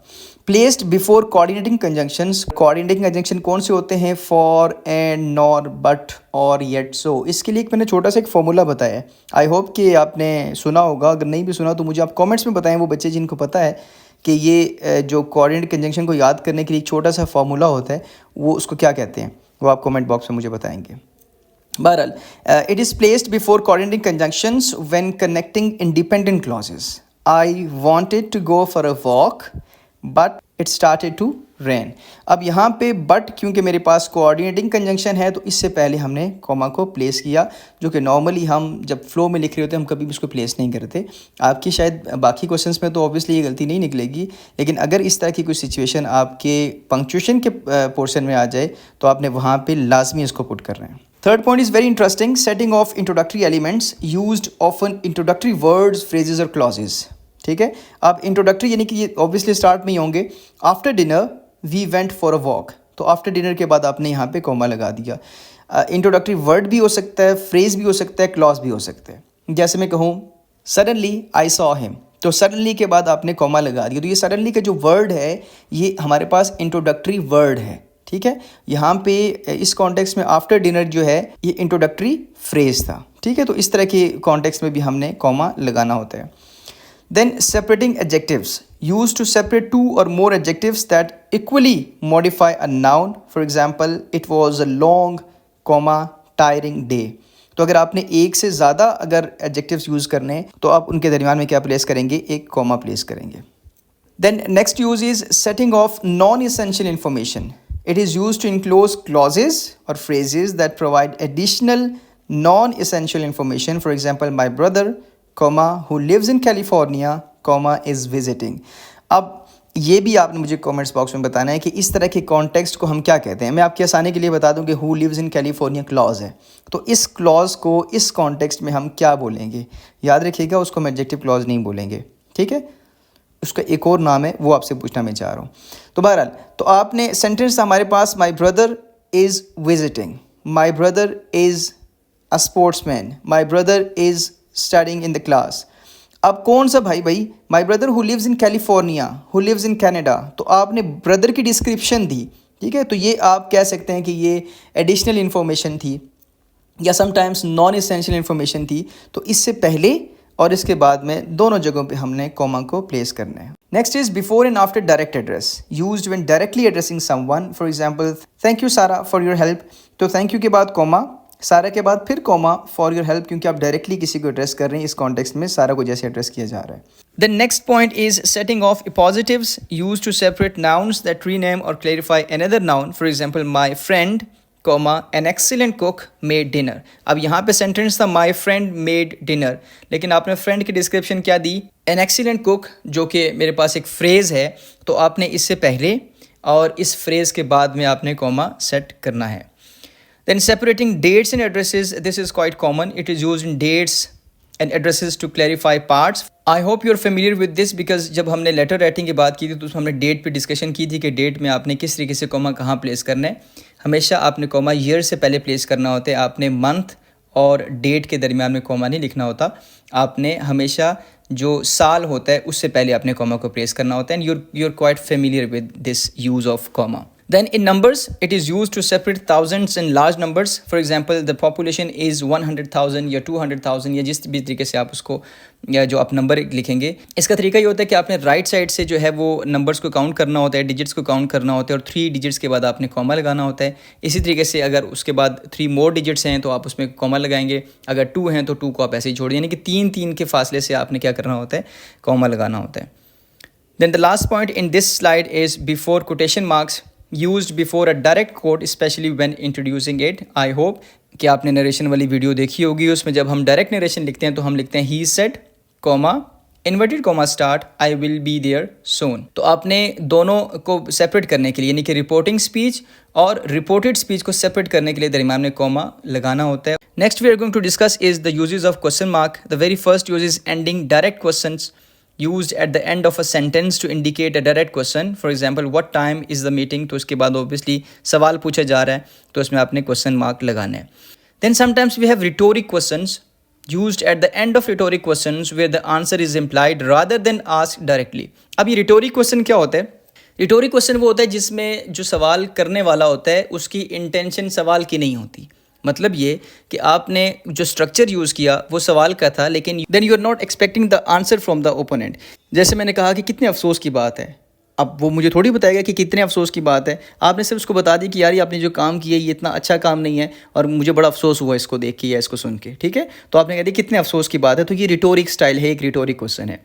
Placed before coordinating conjunctions. Coordinating conjunction कौन से होते हैं, फॉर, एंड, नॉर, बट और येट, सो। इसके लिए मैंने छोटा सा एक फॉर्मूला बताया है, आई होप कि आपने सुना होगा। अगर नहीं भी सुना तो मुझे आप कमेंट्स में बताएं, वो बच्चे जिनको पता है कि ये जो कोऑर्डिनेट कंजंक्शन को याद करने के लिए एक छोटा सा फार्मूला होता है, वो उसको क्या कहते हैं, वो आप कमेंट बॉक्स में मुझे बताएंगे। बहरहाल, it is placed before coordinating conjunctions when connecting independent clauses. I wanted to go for a walk but it started to rain. अब यहाँ पे बट क्योंकि मेरे पास कोऑर्डिनेटिंग कंजंक्शन है तो इससे पहले हमने कॉमा को प्लेस किया, जो कि नॉर्मली हम जब फ्लो में लिख रहे होते हैं हम कभी भी उसको प्लेस नहीं करते। आपकी शायद बाकी क्वेश्चंस में तो ऑब्वियसली ये गलती नहीं निकलेगी, लेकिन अगर इस तरह की कोई सिचुएशन आपके पंक्चुएशन के पोर्शन में आ जाए तो आपने वहाँ पर लाजमी इसको पुट कर रहे हैं। Third point is very interesting, setting of introductory elements used often introductory words, phrases और क्लॉजेस, ठीक है। अब इंट्रोडक्टरी यानी कि ये ऑब्वियसली स्टार्ट में ही होंगे। After dinner we went for a walk, तो आफ्टर डिनर के बाद आपने यहाँ पे कॉमा लगा दिया। इंट्रोडक्टरी वर्ड भी हो सकता है, फ्रेज भी हो सकता है, क्लॉज भी हो सकता है। जैसे मैं कहूँ सडनली आई सॉ हिम, तो सडनली के बाद आपने कॉमा लगा दिया। तो ये सडनली का जो वर्ड है ये हमारे पास इंट्रोडक्टरी वर्ड है, ठीक है। यहाँ पे इस कॉन्टेक्स्ट में आफ्टर डिनर जो है ये इंट्रोडक्टरी फ्रेज था, ठीक है। तो इस तरह के कॉन्टेक्स्ट में भी हमने कॉमा लगाना होता है। Then separating adjectives used to separate two or more adjectives that equally modify a noun. For example, it was a long, tiring day. तो अगर आपने एक से ज़्यादा अगर एडजेक्टिव्स यूज़ करने हैं तो आप उनके दरमियान में क्या प्लेस करेंगे, एक कॉमा प्लेस करेंगे। Then next use is setting of non essential information. It is use to enclose clauses और phrases that provide additional non essential information. For example, my brother comma who lives in California comma is visiting. अब ये भी आपने मुझे comments box में बताना है कि इस तरह के कॉन्टेक्स्ट को हम क्या कहते हैं। मैं आपकी आसानी के लिए बता दूं कि who lives in California clause है, तो इस क्लॉज को इस कॉन्टेक्स्ट में हम क्या बोलेंगे। याद रखिएगा, उसको हम एडजेक्टिव क्लॉज नहीं बोलेंगे, ठीक है। उसका एक और नाम है, वो आपसे पूछना मैं चाह रहा हूँ। तो बहरहाल, तो आपने सेंटेंस था हमारे पास, my brother is visiting, my brother is a sportsman, my brother is studying in the class. अब कौन सा भाई, my brother who lives in California, who lives in Canada, तो आपने ब्रदर की डिस्क्रिप्शन दी, ठीक है। तो ये आप कह सकते हैं कि ये एडिशनल इन्फॉर्मेशन थी या समटाइम्स नॉन एसेंशियल इन्फॉर्मेशन थी। तो इससे पहले और इसके बाद में दोनों जगहों पे हमने कॉमा को प्लेस करना है। Next is before and after direct address, used when directly addressing someone. For example, thank you सारा फॉर योर हेल्प, तो थैंक यू के बाद कॉमा, सारा के बाद फिर कॉमा, फॉर योर हेल्प, क्योंकि आप डायरेक्टली किसी को एड्रेस कर रहे हैं। इस कॉन्टेक्स्ट में सारा को जैसे एड्रेस किया जा रहा है। The next point is setting off positives used to separate nouns that rename और clarify another noun. For example, my friend comma an excellent cook made dinner. अब यहाँ पे सेंटेंस था माय फ्रेंड मेड डिनर, लेकिन आपने friend की description क्या दी, N excellent cook, जो कि मेरे पास एक फ्रेज़ है। तो आपने इससे पहले और इस फ्रेज़ के बाद में आपने कॉमा सेट करना है। Then separating dates and addresses, this is quite common. It is used in dates and addresses to clarify parts. I hope you're familiar with this because जब हमने लेटर राइटिंग की बात की थी तो उसमें हमने डेट पे डिस्कशन की थी कि डेट में आपने किस तरीके से कॉमा कहाँ प्लेस करना है। हमेशा आपने कॉमा ईयर से पहले प्लेस करना होता है। आपने मंथ और डेट के दरमियान में कॉमा नहीं लिखना होता। आपने हमेशा जो साल होता है उससे पहले आपने कॉमा को प्लेस करना होता है। And you're quite familiar with this use of comma. Then in numbers, it is used to separate thousands and large numbers. For example, the population is 100,000 या 200,000 या जिस भी तरीके से आप उसको या जो आप नंबर लिखेंगे, इसका तरीका ये होता है कि आपने राइट साइड से जो है वो नंबर्स को काउंट करना होता है, डिजिट्स को काउंट करना होता है और 3 डिजिट्स के बाद आपने कॉमा लगाना होता है। इसी तरीके से अगर उसके बाद 3 मोर डिजिट्स हैं तो आप उसमें कॉमा लगाएंगे। अगर 2 हैं तो 2 को आप ऐसे ही छोड़ दें, यानी कि 3 के फासले से आपने क्या करना होता है, कॉमा लगाना होता है। Then the last point in this slide is before quotation marks, used before a direct quote, especially when introducing it. I hope कि आपने नरेशन वाली वीडियो देखी होगी। उसमें जब हम डायरेक्ट नरेशन लिखते हैं तो हम लिखते हैं he said, comma inverted comma start, I will be there soon. तो आपने दोनों को सेपरेट करने के लिए, यानी कि रिपोर्टिंग स्पीच और रिपोर्टेड स्पीच को सेपरेट करने के लिए दरमियान में कॉमा लगाना होता है। Next we are going to discuss is the uses of question mark. The very first use is ending direct questions used at the end of a sentence to indicate a direct question. For example, what time is the meeting? तो उसके बाद obviously सवाल पूछा जा रहा है तो उसमें आपने question mark लगाना है। Then sometimes we have rhetoric questions used at the end of rhetoric questions where the answer is implied rather than asked directly. अब ये rhetoric question क्या होता है? Rhetoric question वो होता है जिसमें जो सवाल करने वाला होता है उसकी इंटेंशन सवाल की नहीं होती। मतलब ये कि आपने जो स्ट्रक्चर यूज़ किया वो सवाल का था, लेकिन then you are not expecting the answer from the opponent. जैसे मैंने कहा कि कितने अफसोस की बात है, अब वो मुझे थोड़ी बताएगा कि कितने अफसोस की बात है। आपने सिर्फ उसको बता दी कि यार ये आपने जो काम किया ये इतना अच्छा काम नहीं है और मुझे बड़ा अफसोस हुआ इसको देख के या इसको सुन के, ठीक है। तो आपने कह दिया कितने अफसोस की बात है, तो ये रिटोरिक स्टाइल है, एक रिटोरिक क्वेश्चन है।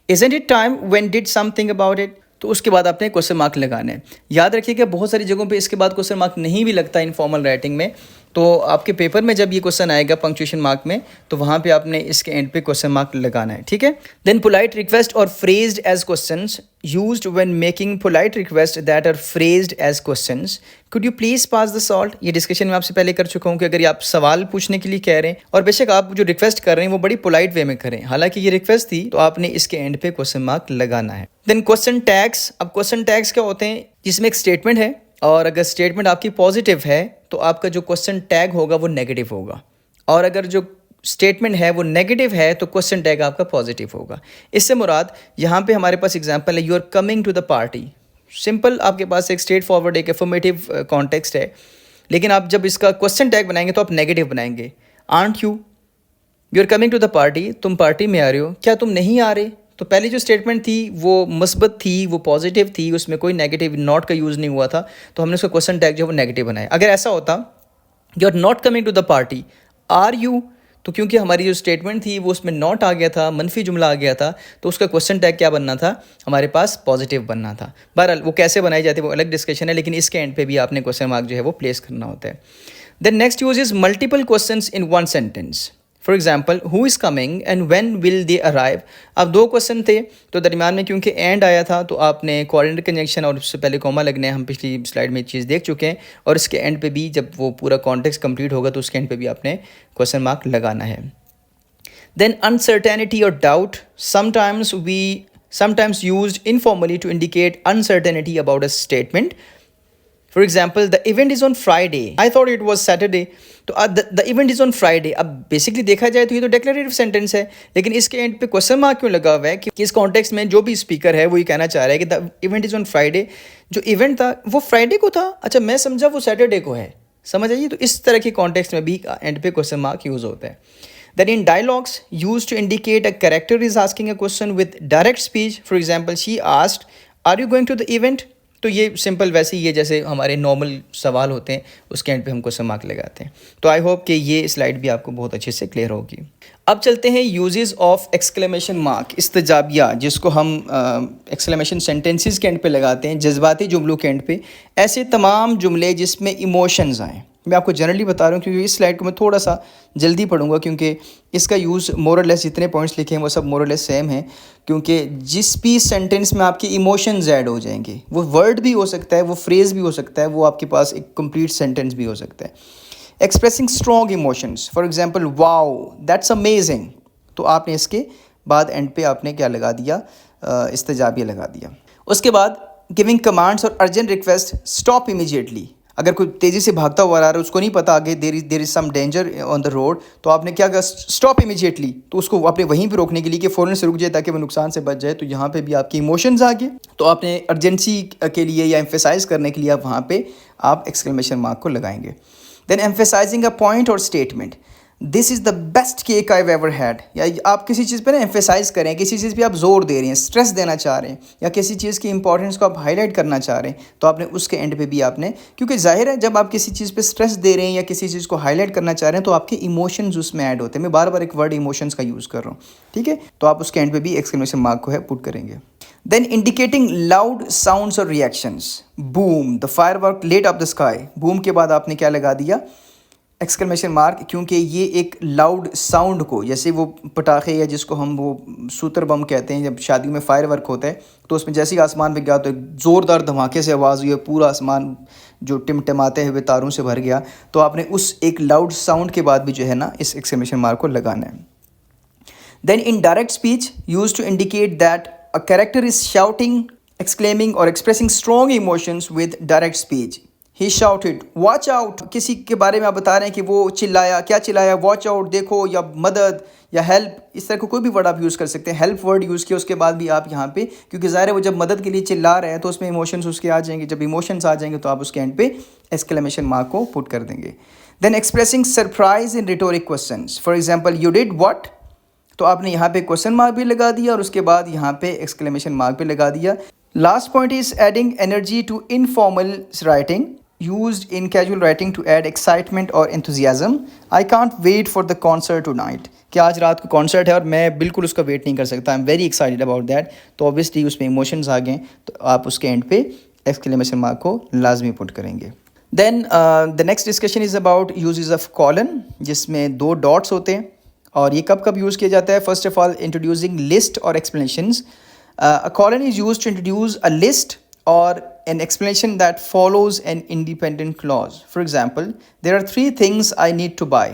Isn't it time when did something about it, तो उसके बाद आपने क्वेश्चन मार्क लगाने हैं। याद रखिएगा बहुत सारी जगहों पे इसके बाद क्वेश्चन मार्क नहीं भी लगता इनफॉर्मल राइटिंग में। तो आपके पेपर में जब ये क्वेश्चन आएगा पंक्चुएशन मार्क में तो वहाँ पे आपने इसके एंड पे क्वेश्चन मार्क लगाना है, ठीक है। देन पोलाइट रिक्वेस्ट और phrased as questions used when making polite request that are phrased as questions. Could you please pass the salt, ये डिस्कशन में आपसे पहले कर चुका हूँ कि अगर आप सवाल पूछने के लिए कह रहे हैं और बेशक आप जो रिक्वेस्ट कर रहे हैं वो बड़ी पोलाइट वे में करें, हालांकि ये रिक्वेस्ट थी, तो आपने इसके एंड पे क्वेश्चन मार्क लगाना है। Then question tags. अब क्वेश्चन टैग्स क्या होते हैं, जिसमें एक स्टेटमेंट है और अगर स्टेटमेंट आपकी पॉजिटिव है तो आपका जो क्वेश्चन टैग होगा वो नेगेटिव होगा, और अगर जो स्टेटमेंट है वो नेगेटिव है तो क्वेश्चन टैग आपका पॉजिटिव होगा। इससे मुराद यहाँ पे हमारे पास एग्जांपल है, you are coming to the party. Simple आपके पास एक स्ट्रेट फॉरवर्ड एक एफर्मेटिव कॉन्टेक्स्ट है, लेकिन आप जब इसका क्वेश्चन टैग बनाएंगे तो आप नेगेटिव बनाएंगे। Aren't you are coming to the party, तुम पार्टी में आ रहे हो, क्या तुम नहीं आ रहे। तो पहली जो स्टेटमेंट थी वो मुस्बत थी, वो पॉजिटिव थी, उसमें कोई नेगेटिव नॉट का यूज़ नहीं हुआ था, तो हमने उसका क्वेश्चन टैग जो है वो नेगेटिव बनाया। अगर ऐसा होता you are not coming to the party, are you, तो क्योंकि हमारी जो स्टेटमेंट थी वो उसमें नॉट आ गया था, मनफी जुमला आ गया था, तो उसका क्वेश्चन टैग क्या बनना था, हमारे पास पॉजिटिव बनना था। बहरहाल वो कैसे बनाई जाती है वो अलग डिस्कशन है, लेकिन इसके एंड पे भी आपने क्वेश्चन मार्क जो है वो प्लेस करना होता है। Then next use is multiple questions in one sentence. For example, who is coming and when will they arrive. अब दो क्वेश्चन थे, तो दरमियान में क्योंकि एंड आया था तो आपने कोऑर्डिनेट कंजंक्शन और उससे पहले कॉमा लगने, हम पिछली स्लाइड में चीज़ देख चुके हैं, और इसके एंड पे भी जब वो पूरा कॉन्टेक्स्ट कंप्लीट होगा तो उसके एंड पे भी आपने क्वेश्चन मार्क लगाना है। Then uncertainty or doubt, sometimes used informally to indicate uncertainty about a statement. For example, the event is on Friday. I thought it was Saturday. तो the event is on Friday. अब basically देखा जाए तो ये तो declarative sentence है, लेकिन इसके एंड पे क्वेश्चन मार्क क्यों लगा हुआ है कि इस कॉन्टेक्स्ट में जो भी स्पीकर है वो ये कहना चाह रहा है कि the event is on Friday. जो इवेंट था वो फ्राइडे को था, अच्छा मैं समझा वो सैटरडे को है, समझ आइए। तो इस तरह के कॉन्टेक्स्ट में भी एंड पे क्वेश्चन मार्क यूज़ होता है। Then in dialogues, used to indicate a character is asking a question with direct speech. For example, she asked, "Are you going to the event?" तो ये सिंपल वैसे ही है जैसे हमारे नॉर्मल सवाल होते हैं, उसके एंड पे हम क्वेश्चन मार्क लगाते हैं। तो आई होप कि ये स्लाइड भी आपको बहुत अच्छे से क्लियर होगी। अब चलते हैं यूजेस ऑफ एक्सक्लेमेशन मार्क, इस्तजाबिया, जिसको हम एक्सक्लेमेशन सेंटेंसेस के एंड पे लगाते हैं, जज्बाती जुमलों के एंड पे। ऐसे तमाम जुमले जिसमें इमोशंस आएँ, मैं आपको जनरली बता रहा हूँ क्योंकि इस स्लाइड को मैं थोड़ा सा जल्दी पढ़ूंगा, क्योंकि इसका यूज़ मोर और लेस जितने पॉइंट्स लिखे हैं वो सब मोर और लेस सेम हैं, क्योंकि जिस भी सेंटेंस में आपके इमोशंस ऐड हो जाएंगे, वो वर्ड भी हो सकता है, वो फ्रेज़ भी हो सकता है, वो आपके पास एक कंप्लीट सेंटेंस भी हो सकता है। Expressing strong emotions, for example wow that's amazing, तो आपने इसके बाद एंड पे आपने क्या लगा दिया, इस्तजाबिया लगा दिया। उसके बाद गिविंग कमांड्स और अर्जेंट रिक्वेस्ट, स्टॉप इमीडिएटली। अगर कोई तेज़ी से भागता हुआ आ रहा है, उसको नहीं पता आगे there is some danger on the road, तो आपने क्या कहा, स्टॉप इमीडिएटली। तो उसको आपने वहीं पे रोकने के लिए कि फ़ौरन से रुक जाए ताकि वो नुकसान से बच जाए, तो यहाँ पे भी आपके इमोशंस आ गए, तो आपने अर्जेंसी के लिए या एम्फेसाइज करने के लिए आप वहाँ पे आप एक्सक्लेमेशन मार्क को लगाएंगे। देन एम्फेसाइजिंग अ पॉइंट और statement, this is the best cake I ever had, या आप किसी चीज़ पे ना एम्फेसाइज करें, किसी चीज़ पे आप जोर दे रहे हैं, स्ट्रेस देना चाह रहे हैं, या किसी चीज़ की इंपॉर्टेंस को आप हाईलाइट करना चाह रहे हैं, तो आपने उसके एंड पे भी आपने, क्योंकि जाहिर है जब आप किसी चीज़ पे स्ट्रेस दे रहे हैं या किसी चीज़ को हाईलाइट करना चाह रहे हैं तो आपके इमोशंस उसमें ऐड होते हैं। मैं बार बार एक वर्ड इमोशंस का यूज़ कर रहा हूँ, ठीक है, तो आप उसके एंड पे भी एक्सक्लेमेशन मार्क को है पुट करेंगे। देन इंडिकेटिंग लाउड साउंड्स और reactions, boom the firework lit up the sky, boom के बाद आपने क्या लगा दिया, एक्सक्लेमेशन मार्क, क्योंकि ये एक लाउड साउंड को, जैसे वो पटाखे या जिसको हम वो सूतर बम कहते हैं, जब शादी में फायर वर्क होता है तो उसमें जैसे ही आसमान पे गया तो एक ज़ोरदार धमाके से आवाज़ हुई, पूरा आसमान जो टिमटिमाते हुए तारों से भर गया, तो आपने उस एक लाउड साउंड के बाद भी जो है ना इस एक्सक्लेमेशन मार्क को लगाना है। Then in direct speech, use to indicate that a character is shouting, exclaiming or expressing strong emotions with direct speech. He shouted, watch out. किसी के बारे में आप बता रहे हैं कि वो चिल्लाया, क्या चिल्लाया, watch out देखो, या मदद या हेल्प, इस तरह का कोई भी वर्ड आप यूज़ कर सकते हैं। हेल्प वर्ड यूज़ किया उसके बाद भी आप यहाँ पे, क्योंकि ज़ाहिर है वो जब मदद के लिए चिल्ला रहे हैं तो उसमें इमोशंस उसके आ जाएंगे, जब इमोशंस आ जाएंगे तो आप उसके एंड पे एक्सक्लेमेशन मार्क को पुट कर देंगे। Then expressing surprise in rhetoric questions, for example you did what, तो आपने यहाँ पे क्वेश्चन मार्क भी लगा दिया और उसके बाद यहाँ पे एक्सक्लेमेशन मार्क भी लगा दिया। Last point is adding energy to informal writing, used in casual writing to add excitement or enthusiasm. I can't wait for the concert tonight. कि आज रात को कॉन्सर्ट है और मैं बिल्कुल उसका वेट नहीं कर सकता, I am very excited about that. तो ऑब्वियसली उसमें इमोशंस आ गए, तो आप उसके एंड पे एक्सक्लेमेशन मार्क को लाजमी पुट करेंगे। Then the next discussion is about uses of colon, जिसमें 2 डॉट्स होते हैं, और ये कब कब यूज़ किया जाता है। First of all introducing list और explanations. A colon is used to introduce a list or an explanation that follows an independent clause. For example, there are 3 things I need to buy.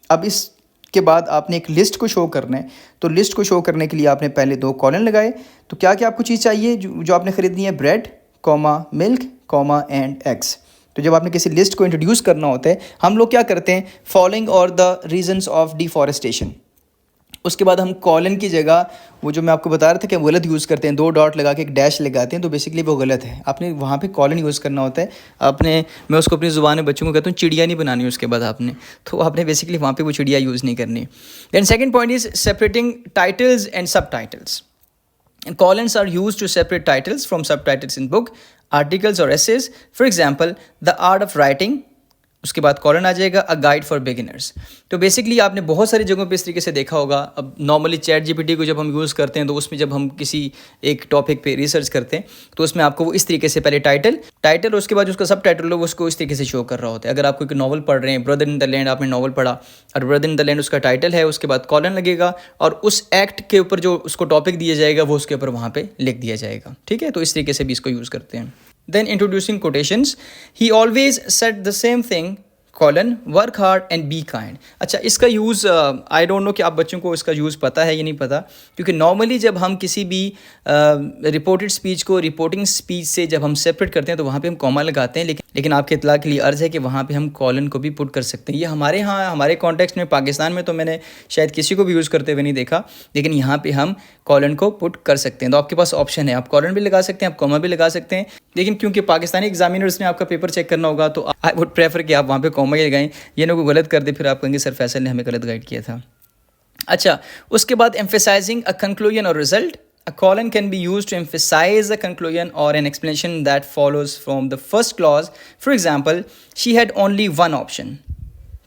अब इसके बाद आपने एक list को show करना है, तो लिस्ट को शो करने के लिए आपने पहले 2 कॉलन लगाए। तो क्या क्या आपको चीज़ चाहिए जो आपने ख़रीदनी है, bread comma milk comma and eggs. तो जब आपने किसी लिस्ट को इंट्रोड्यूस करना होता है, हम लोग क्या करते हैं, फॉलोइंग और द रीजंस ऑफ डिफॉरेस्टेशन। उसके बाद हम कॉलन की जगह वो जो मैं आपको बता रहा था कि गलत यूज़ करते हैं, 2 डॉट लगा के एक डैश लगाते हैं, तो बेसिकली वो गलत है। आपने वहाँ पे कॉलन यूज़ करना होता है। मैं उसको अपनी ज़ुबान में बच्चों को कहता हूँ चिड़िया नहीं बनानी उसके बाद आपने बेसिकली वहाँ पे वो चिड़िया यूज़ नहीं करनी। Then second point is separating titles and subtitles. Colons are used to separate titles from subtitles in book, articles or essays. For example, The Art of Writing, उसके बाद कॉलन आ जाएगा, a guide for beginners. तो basically आपने बहुत सारी जगहों पे इस तरीके से देखा होगा। अब नॉर्मली चैट जीपीटी को जब हम यूज़ करते हैं तो उसमें जब हम किसी एक टॉपिक पे रिसर्च करते हैं तो उसमें आपको वो इस तरीके से पहले टाइटल और उसके बाद उसका सब टाइटल हो उसको इस तरीके से शो कर रहा होता है। अगर आप कोई नॉवल पढ़ रहे हैं, ब्रदर इन द लैंड आपने नॉवल पढ़ा और ब्रदर इन द लैंड उसका टाइटल है, उसके बाद कॉलन लगेगा और उस एक्ट के ऊपर जो उसको टॉपिक दिया जाएगा वो उसके ऊपर वहाँ पे लिख दिया जाएगा। ठीक है, तो इस तरीके से भी इसको यूज़ करते हैं। Then introducing quotations, he always said the same thing colon, work hard and be kind. अच्छा, इसका यूज़ आई डोंट नो कि आप बच्चों को इसका यूज़ पता है या नहीं पता, क्योंकि नॉर्मली जब हम किसी भी रिपोर्टेड स्पीच को रिपोर्टिंग स्पीच से जब हम सेपरेट करते हैं तो वहाँ पे हम कॉमा लगाते हैं, लेकिन आपके इत्तला के लिए अर्ज़ है कि वहाँ पे हम कॉलन को भी पुट कर सकते हैं। ये हमारे यहाँ हमारे कॉन्टेक्स्ट में पाकिस्तान में तो मैंने शायद किसी को भी यूज़ करते हुए नहीं देखा, लेकिन यहाँ पे हम कॉलन को पुट कर सकते हैं। तो आपके पास ऑप्शन है, आप कॉलन भी लगा सकते हैं, आप कॉमा भी लगा सकते हैं, लेकिन क्योंकि पाकिस्तानी एग्जामिनर्स ने आपका पेपर चेक करना होगा तो आई वुड प्रेफर कि आप वहाँ पे कॉमा ही लगाएं। ये ना कोई गलत कर दे फिर आप कहेंगे सर फैसल ने हमें गलत गाइड किया था। अच्छा, उसके बाद एम्फेसाइजिंग अ कंक्लूजन और result, a colon can be used to emphasize a conclusion or an explanation that follows from the first clause. For example, she had only one option.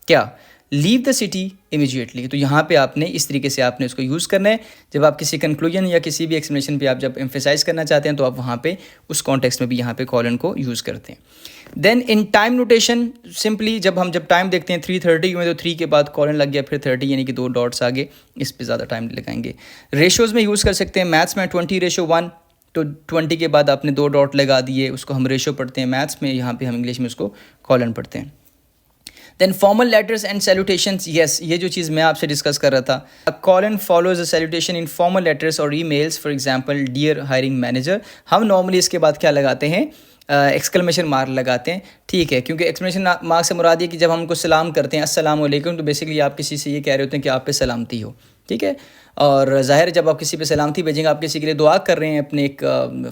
क्या? Leave the city immediately. तो यहाँ पे आपने इस तरीके से आपने उसको यूज़ करना है। जब आप किसी कंक्लूजन या किसी भी एक्सप्लेनेशन पे आप जब एम्फेसाइज करना चाहते हैं तो आप वहाँ पे उस कॉन्टेक्स्ट में भी यहाँ पे कॉलन को यूज़ करते हैं। Then in time notation, simply जब टाइम देखते हैं 3:30 में तो 3 के बाद कॉलन लग गया, फिर 30 यानी कि 2 डॉट्स आगे, इस पर ज़्यादा टाइम लगाएंगे। रेशोज़ में यूज़ कर सकते हैं, मैथ्स में 20:1 तो 20 के बाद आपने 2 डॉट लगा दिए, उसको हम रेशो पढ़ते हैं मैथ्स में, यहाँ पे हम इंग्लिश में उसको कॉलन पढ़ते हैं। Then formal letters and salutations, yes, ये जो चीज़ मैं आपसे डिस्कस कर रहा था, a colon follows a salutation in formal letters और emails, for example dear hiring manager. हम नॉर्मली इसके बाद क्या लगाते हैं, एक्सक्लेमेशन मार्क लगाते हैं। ठीक है, क्योंकि एक्सक्लेमेशन मार्क से मुराद ये कि जब हम उनको सलाम करते हैं अस्सलाम वालेकुम, तो बेसिकली आप किसी से ये कह रहे होते हैं कि आप पे सलामती हो। ठीक है, और ज़ाहिर जब आप किसी पे सलामती भेजेंगे, आप किसी के लिए दुआ कर रहे हैं अपने एक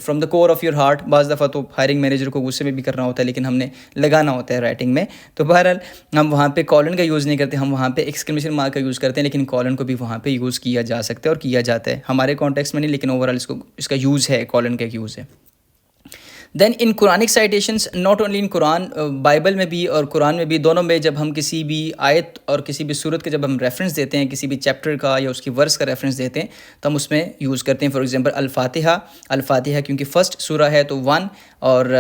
from the core of your heart. बाज़ दफ़ा तो हायरिंग मैनेजर को गुस्से में भी करना होता है, लेकिन हमने लगाना होता है राइटिंग में। तो बहरहाल हम वहाँ पे कॉलन का यूज़ नहीं करते, हम वहाँ पे एक्सक्लेमेशन मार्क का यूज़ करते हैं, लेकिन कॉलन को भी वहाँ पे यूज़ किया जा सकता है और किया जाता है हमारे कॉन्टेक्स्ट में नहीं, लेकिन ओवरऑल इसका यूज़ है, कॉलन का एक यूज़ है। Then in Quranic citations, not only in Quran, Bible में भी और कुरान में भी, दोनों में जब हम किसी भी आयत और किसी भी सूरत के जब हम रेफरेंस देते हैं, किसी भी चैप्टर का या उसकी वर्स का रेफरेंस देते हैं तो हम उसमें यूज़ करते हैं। फॉर एग्जांपल अल-फातिहा क्योंकि फर्स्ट सूरा है तो 1 और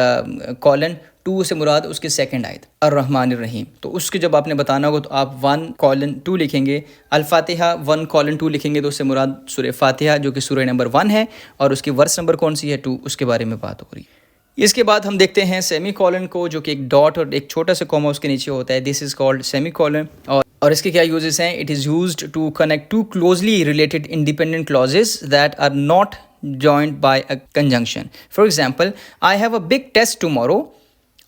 कॉलन 2 से मुराद उसके सेकंड आयत अर्रहमानिर्रहीम। तो उसके जब आपने बताना होगा तो आप 1:2 लिखेंगे, अल-फातिहा 1:2 लिखेंगे तो उससे मुराद सूरह फातिहा जो कि सूरह नंबर 1 है और उसकी वर्स नंबर कौन सी है, 2, उसके बारे में बात हो रही है। इसके बाद हम देखते हैं सेमी कॉलन को, जो कि एक डॉट और एक छोटा सा कॉमा उसके नीचे होता है। This is called semicolon. और इसके क्या यूजेस हैं, it is used to connect two closely related independent clauses that are not joined by a conjunction. For example, I have a big test tomorrow,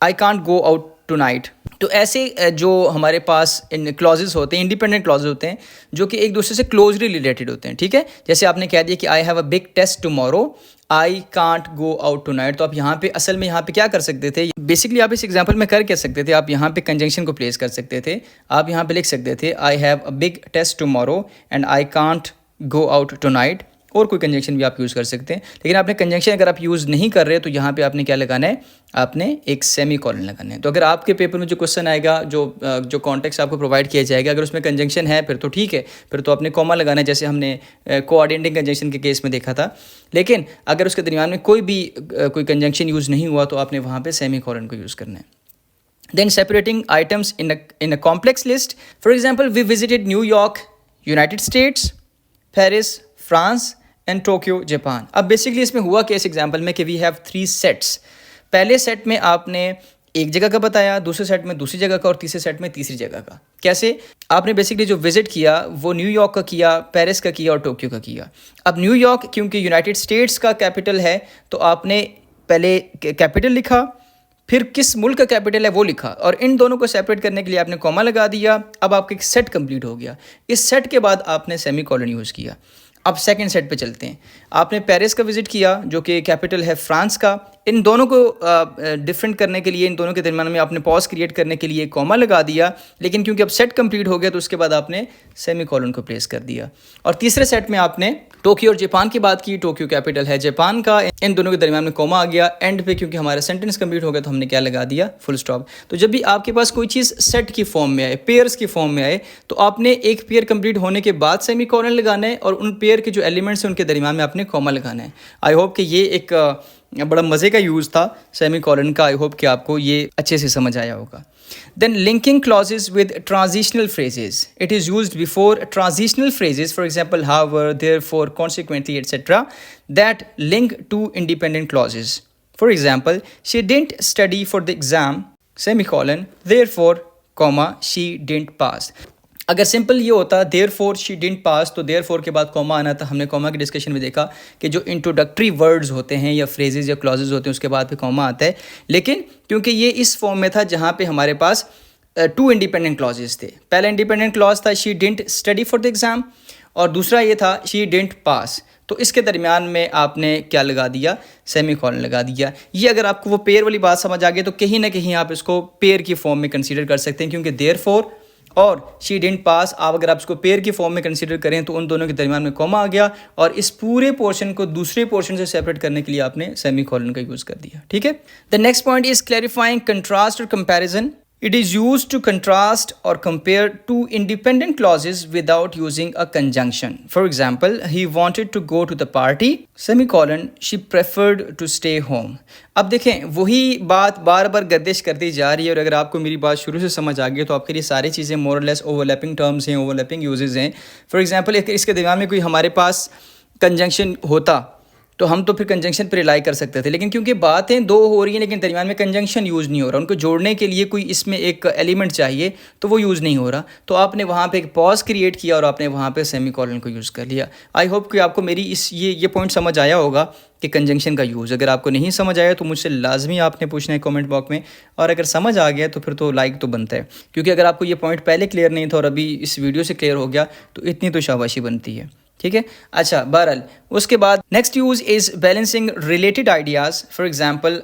I can't go out tonight. तो ऐसे जो हमारे पास इन clauses होते हैं, independent clauses होते हैं जो कि एक दूसरे से क्लोजली रिलेटेड होते हैं। ठीक है, जैसे आपने कह दिया कि I have a big test tomorrow, I can't go out tonight. तो आप यहाँ पे असल में यहाँ पे क्या कर सकते थे, बेसिकली आप इस एग्जांपल में कर क्या सकते थे, आप यहाँ पे कंजंक्शन को प्लेस कर सकते थे। आप यहाँ पे लिख सकते थे I have a big test tomorrow and I can't go out tonight, और कोई कंजंक्शन भी आप यूज़ कर सकते हैं। लेकिन आपने कंजंक्शन अगर आप यूज़ नहीं कर रहे तो यहाँ पे आपने क्या लगाना है, आपने एक सेमी कॉलन लगाना है। तो अगर आपके पेपर में जो क्वेश्चन आएगा, जो कॉन्टेक्स्ट आपको प्रोवाइड किया जाएगा, अगर उसमें कंजंक्शन है फिर तो ठीक है, फिर तो आपने कॉमा लगाना है, जैसे हमने कोऑर्डिनेटिंग कंजंक्शन के केस में देखा था। लेकिन अगर उसके दरमियान में कोई कंजंक्शन यूज़ नहीं हुआ तो आपने वहाँ पर सेमी कॉलन को यूज़ करना है। Then separating items in a complex list. For example, we visited New York, United States, Paris, France and Tokyo Japan. अब बेसिकली इसमें हुआ कि इस एग्जाम्पल में कि वी हैव 3 सेट्स। पहले सेट में आपने एक जगह का बताया, दूसरे सेट में दूसरी जगह का और तीसरे सेट में तीसरी जगह का। कैसे, आपने बेसिकली जो विजिट किया वो न्यूयॉर्क का किया, पेरिस का किया और टोक्यो का किया। अब न्यूयॉर्क क्योंकि यूनाइटेड स्टेट्स का कैपिटल है तो आपने पहले कैपिटल लिखा, फिर किस मुल्क का कैपिटल है वो लिखा, और इन दोनों को सेपरेट करने के लिए आपने कॉमा लगा दिया। अब आपका एक सेट कंप्लीट हो गया। इस सेट के बाद आपने सेमी कॉलन यूज़ किया। अब सेकंड सेट पे चलते हैं। आपने पेरिस का विजिट किया जो कि कैपिटल है फ्रांस का। इन दोनों को डिफरेंट करने के लिए, इन दोनों के दरमियान में आपने पॉज क्रिएट करने के लिए कॉमा लगा दिया, लेकिन क्योंकि अब सेट कंप्लीट हो गया तो उसके बाद आपने सेमीकोलन को प्लेस कर दिया। और तीसरे सेट में आपने टोक्यो और जापान की बात की, टोक्यो कैपिटल है जापान का, इन दोनों के दरमियान में कॉमा आ गया। एंड पे क्योंकि हमारा सेंटेंस कंप्लीट हो गया तो हमने क्या लगा दिया, फुल स्टॉप। तो जब भी आपके पास कोई चीज़ सेट की फॉर्म में आए, पेयर्स की फॉर्म में आए, तो आपने एक पेयर कंप्लीट होने के बाद सेमीकोलन लगाना है और उन पेयर के जो एलिमेंट्स हैं उनके दरमियान में आपने कॉमा लगाना है। आई होप कि ये एक बड़ा मज़े का यूज़ था सेमीकोलन का। आई होप कि आपको ये अच्छे से समझ आया होगा। Then linking clauses with transitional phrases. It is used before transitional phrases, for example, however, therefore, consequently, etc., that link two independent clauses. For example, she didn't study for the exam, semicolon, therefore, comma, she didn't pass. अगर simple ये होता there four she didn't पास, तो there four के बाद comma आना था। हमने comma की डिस्कशन में देखा कि जो इंट्रोडक्टरी वर्ड्स होते हैं या फ्रेजेस या क्लॉजेज होते हैं उसके बाद फिर कॉमा आता है। लेकिन क्योंकि ये इस फॉर्म में था जहाँ पे हमारे पास टू इंडिपेंडेंट क्लॉजेज थे। पहला इंडिपेंडेंट क्लॉज था she didn't study for the exam और दूसरा ये था शी डिडंट पास। तो इसके दरमियान में आपने क्या लगा दिया, सेमीकोलन लगा दिया। ये अगर आपको वो पेयर वाली बात समझ आ गई तो कहीं ना कहीं आप इसको पेयर की फॉर्म में कंसीडर कर सकते हैं, क्योंकि देयर फोर और शी डिडंट पास आप अगर आप इसको पेयर की फॉर्म में कंसीडर करें तो उन दोनों के दरमियान में कॉमा आ गया और इस पूरे पोर्शन को दूसरे पोर्शन से सेपरेट करने के लिए आपने सेमीकोलन का यूज़ कर दिया। ठीक है। The next point is clarifying contrast और comparison. It is used to contrast or compare two independent clauses without using a conjunction. For example, he wanted to go to the party, semicolon, she preferred to stay home. अब देखें वही बात बार बार गर्दिश करती जा रही है और अगर आपको मेरी बात शुरू से समझ आ गई तो आपके लिए सारी चीज़ें मोर और लेस ओवरलैपिंग टर्म्स हैं, ओवरलैपिंग यूजेस हैं। फॉर एग्जाम्पल इसके दरमियान में कोई हमारे पास कंजंक्शन होता तो हम तो फिर कंजंक्शन पर रिलाई कर सकते थे, लेकिन क्योंकि बातें दो हो रही हैं लेकिन दरमियान में कंजंक्शन यूज़ नहीं हो रहा, उनको जोड़ने के लिए कोई इसमें एक एलिमेंट चाहिए तो वो यूज़ नहीं हो रहा, तो आपने वहाँ पे एक पॉज क्रिएट किया और आपने वहाँ पे सेमीकोलन को यूज़ कर लिया। आई होप कि आपको मेरी ये पॉइंट समझ आया होगा कि कंजंक्शन का यूज़। अगर आपको नहीं समझ आया तो मुझसे लाजमी आपने पूछना है कमेंट बॉक्स में, और अगर समझ आ गया तो फिर तो लाइक तो बनता है, क्योंकि अगर आपको ये पॉइंट पहले क्लियर नहीं था और अभी इस वीडियो से क्लियर हो गया तो इतनी तो शाबाशी बनती है। ठीक है। अच्छा, बहरहाल उसके बाद next use is balancing related ideas. For example,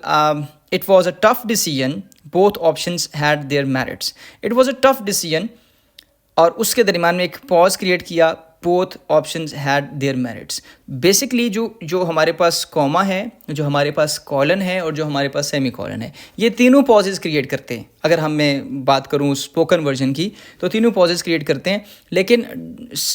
it was a tough decision, both options had there merits. It was a tough decision और उसके दरमियान में एक पॉज क्रिएट किया, both options had there merits. Basically जो हमारे पास comma है, जो हमारे पास कॉलन है और जो हमारे पास सेमी कॉलन है, ये तीनों पॉजेज़ क्रिएट करते हैं। अगर मैं बात करूँ स्पोकन वर्जन की तो तीनों पॉजेज़ क्रिएट करते हैं, लेकिन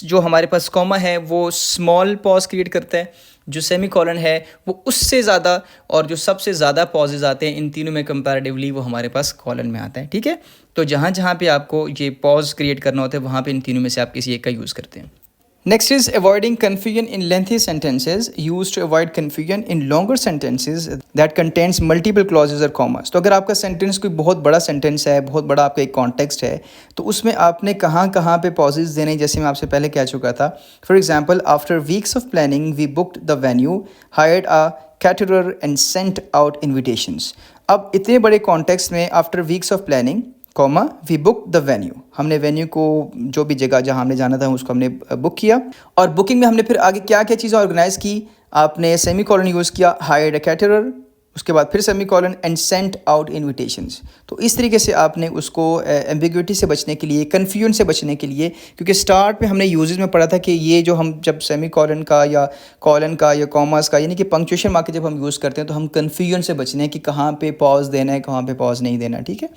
जो हमारे पास कॉमा है वो स्मॉल पॉज क्रिएट करता है, जो सेमी कॉलन है वो उससे ज़्यादा, और जो सबसे ज़्यादा पॉजेज़ आते हैं इन तीनों में कंपैरेटिवली वो हमारे पास कॉलन में आता है। ठीक है। तो जहाँ पे आपको ये पॉज क्रिएट करना होता है वहाँ पे इन तीनों में से आप किसी एक का यूज़ करते हैं। Next is avoiding confusion in lengthy sentences, used to avoid confusion in longer sentences that contains multiple clauses or commas. तो अगर आपका सेंटेंस कोई बहुत बड़ा सेंटेंस है, बहुत बड़ा आपका एक कॉन्टेक्स्ट है, तो उसमें आपने कहाँ पे पॉजेज देने, जैसे मैं आपसे पहले कह चुका था। For example, after weeks of planning we booked the venue, hired a caterer and sent out invitations. अब इतने बड़े कॉन्टेक्स्ट में after weeks of planning comma we book the venue, हमने वेन्यू को, जो भी जगह जहाँ हमने जाना था उसको हमने बुक किया, और बुकिंग में हमने फिर आगे क्या क्या चीज़ें ऑर्गेनाइज की, आपने सेमी कॉलन यूज़ किया, हायर्ड अ कैटरर, उसके बाद फिर semi colon and sent out invitations. तो इस तरीके से आपने उसको एम्बिग्विटी से बचने के लिए, कन्फ्यूजन से बचने के लिए, क्योंकि स्टार्ट में हमने यूजेस में पढ़ा था कि ये जो हम जब सेमी कॉलन का या कॉलन का या कॉमास का, यानी कि पंक्चुएशन मार्क जब हम यूज़ करते हैं तो हम कन्फ्यूजन से बचने कि कहाँ पे पॉज देना है, कहाँ पे पॉज नहीं देना। ठीक है।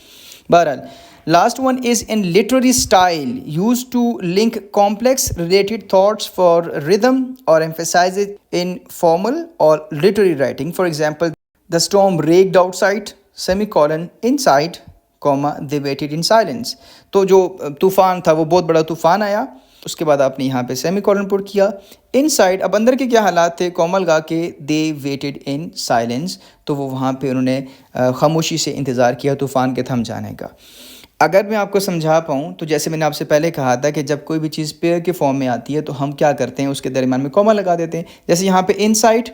बहरहाल last one is in literary style, use to link complex related thoughts for rhythm और एम्फेसाइज इट इन फॉर्मल और literary writing. For example, the storm wrecked outside, semicolon inside, comma they waited in silence. तो जो तूफ़ान था वो बहुत बड़ा तूफ़ान आया, उसके बाद आपने यहाँ पे सेमीकोलन पुट किया, इनसाइड अब अंदर के क्या हालात थे, कॉमा लगा के दे वेटेड इन साइलेंस, तो वो वहाँ पे उन्होंने खामोशी से इंतज़ार किया तूफ़ान के थम जाने का। अगर मैं आपको समझा पाऊँ तो जैसे मैंने आपसे पहले कहा था कि जब कोई भी चीज़ पेयर के फॉर्म में आती है तो हम क्या करते हैं, उसके दरमियान में कॉमा लगा देते हैं। जैसे यहाँ पे inside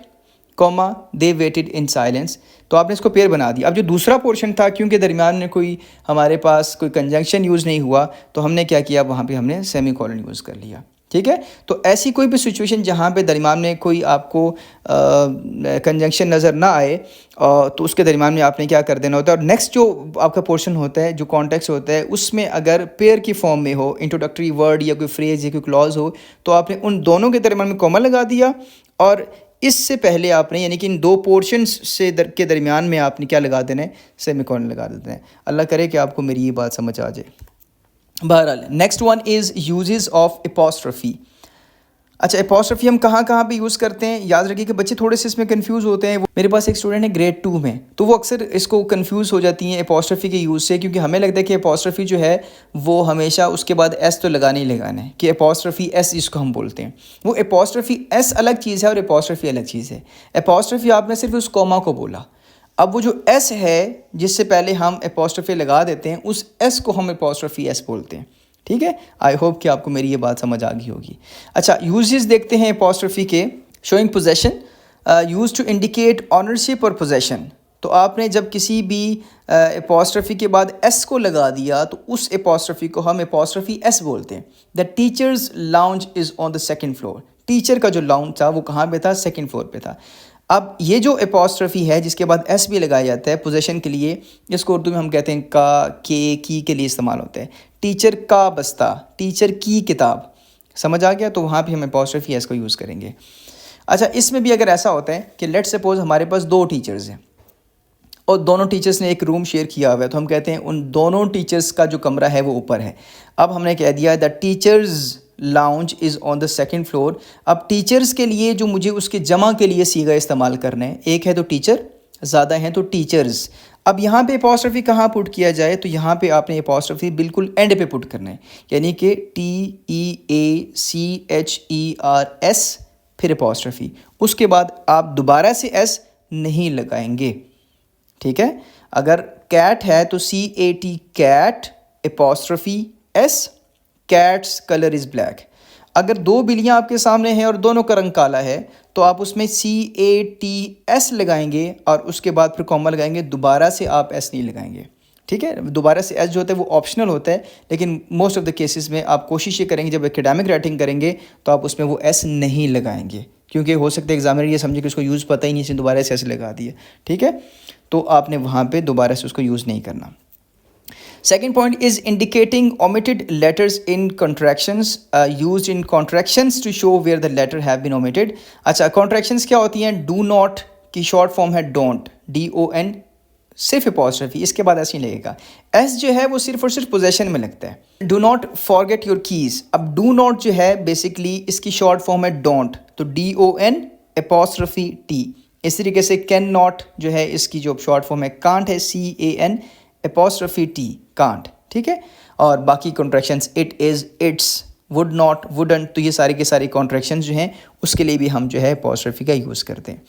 comma they waited in silence, तो आपने इसको पेयर बना दिया। अब जो दूसरा पोर्शन था, क्योंकि दरमियान में कोई हमारे पास कोई कंजंक्शन यूज़ नहीं हुआ, तो हमने क्या किया, वहाँ पे हमने सेमी कॉलन यूज़ कर लिया। ठीक है। तो ऐसी कोई भी सिचुएशन जहाँ पे दरमियान में कोई आपको कंजंक्शन नज़र ना आए, तो उसके दरमियान में आपने क्या कर देना होता है। और नेक्स्ट जो आपका पोर्शन होता है, जो कॉन्टेक्स्ट होता है, उसमें अगर पेयर की फॉर्म में हो, इंट्रोडक्टरी वर्ड या कोई फ्रेज या कोई क्लॉज हो, तो आपने उन दोनों के दरमियान में कॉमा लगा दिया, और इससे पहले आपने यानी कि इन दो पोर्शंस के दरमियान में आपने क्या लगा देना है, सेमीकोलन लगा देते हैं। अल्लाह करे कि आपको मेरी ये बात समझ आ जाए। बहरहाल next one is uses of apostrophe. अच्छा, एपोस्ट्रफी हम कहाँ कहाँ पे यूज़ करते हैं, याद रखिए कि बच्चे थोड़े से इसमें कंफ्यूज होते हैं। मेरे पास एक स्टूडेंट है ग्रेड 2 में, तो वो अक्सर इसको कंफ्यूज हो जाती हैं एपोस्ट्रफी के यूज़ से, क्योंकि हमें लगता है कि एपोस्ट्रफी जो है वो हमेशा उसके बाद एस तो लगाने ही लगाना है, कि एपोस्ट्रफी एस जिसको हम बोलते हैं। वो एपोस्ट्रफी एस अलग चीज़ है और एपोस्ट्रफी अलग चीज़ है। एपोस्ट्रफी आपने सिर्फ उस कॉमा को बोला, अब वो जो एस है जिससे पहले हम एपोस्ट्रफी लगा देते हैं, उस एस को हम एपोस्ट्रफी एस बोलते हैं। ठीक है, आई होप कि आपको मेरी ये बात समझ आ गई होगी। अच्छा, यूजेस देखते हैं एपोस्ट्रफी के। Showing possession, use to indicate ownership और पोजेशन। तो आपने जब किसी भी एपोस्ट्रफी के बाद एस को लगा दिया, तो उस एपोस्ट्रफी को हम एपोस्ट्रफी एस बोलते हैं। The teachers lounge is on the second floor. Teacher का जो लाउंज था वो कहाँ पे था, सेकेंड फ्लोर पे था। अब ये जो एपोस्ट्रफी है जिसके बाद एस भी लगाया जाता है पोजीशन के लिए, इसको उर्दू में हम कहते हैं का, की के लिए इस्तेमाल होता है। टीचर का बस्ता, टीचर की किताब, समझ आ गया। तो वहाँ भी हम एपोस्ट्रफी एस को यूज़ करेंगे। अच्छा, इसमें भी अगर ऐसा होता है कि लेट सपोज हमारे पास दो टीचर्स हैं और दोनों टीचर्स ने एक रूम शेयर किया हुआ है, तो हम कहते हैं उन दोनों टीचर्स का जो कमरा है वो ऊपर है। अब हमने कह दिया the teachers lounge is on the second floor. अब टीचर्स के लिए जो मुझे उसके जमा के लिए सीगा इस्तेमाल करना है, एक है तो टीचर, ज़्यादा हैं तो टीचर्स। अब यहाँ पे एपोस्ट्रफी कहाँ पुट किया जाए, तो यहाँ पे आपने एपोस्ट्रफी बिल्कुल एंड पे पुट करना है, यानी कि TEACHERS फिर एपोस्ट्रफी, उसके बाद आप दोबारा से एस नहीं लगाएंगे। ठीक है, अगर कैट है तो CAT cat apostrophe s, cats colour is black. अगर दो बिल्लियाँ आपके सामने हैं और दोनों का रंग काला है, तो आप उसमें CATS लगाएंगे और उसके बाद फिर कॉमा लगाएंगे, दोबारा से आप एस नहीं लगाएंगे। ठीक है, दोबारा से एस जो होता है वो ऑप्शनल होता है, लेकिन मोस्ट ऑफ द केसेस में आप कोशिश ये करेंगे जब एकेडमिक राइटिंग करेंगे तो आप उसमें वो एस नहीं लगाएंगे, क्योंकि हो सकता है एग्जामिनर ये समझे कि उसको यूज़ पता ही नहीं, इसने दोबारा से एस लगा दिया। ठीक है, तो आपने वहाँ पे दोबारा से उसको यूज़ नहीं करना। Second point is indicating omitted letters in contractions, used in contractions to show where the letter have been omitted. अच्छा, contractions क्या होती हैं? Do not की short form है don't, DON, सिर्फ apostrophe, इसके बाद ऐसे ही लगेगा। S जो है वो सिर्फ और सिर्फ possession में लगता है। Do not forget your keys। अब do not जो है बेसिकली इसकी short form है don't, तो DON apostrophe T। इस तरीके से कैन नॉट जो है इसकी जो शॉर्ट फॉर्म है कांट है, CAN एपोस्ट्रफी T कांट। ठीक है, और बाकी contractions it is, it's, would not, wouldn't, तो ये सारे के सारे कॉन्ट्रैक्शंस जो हैं उसके लिए भी हम जो है एपोस्ट्रफी का यूज़ करते हैं।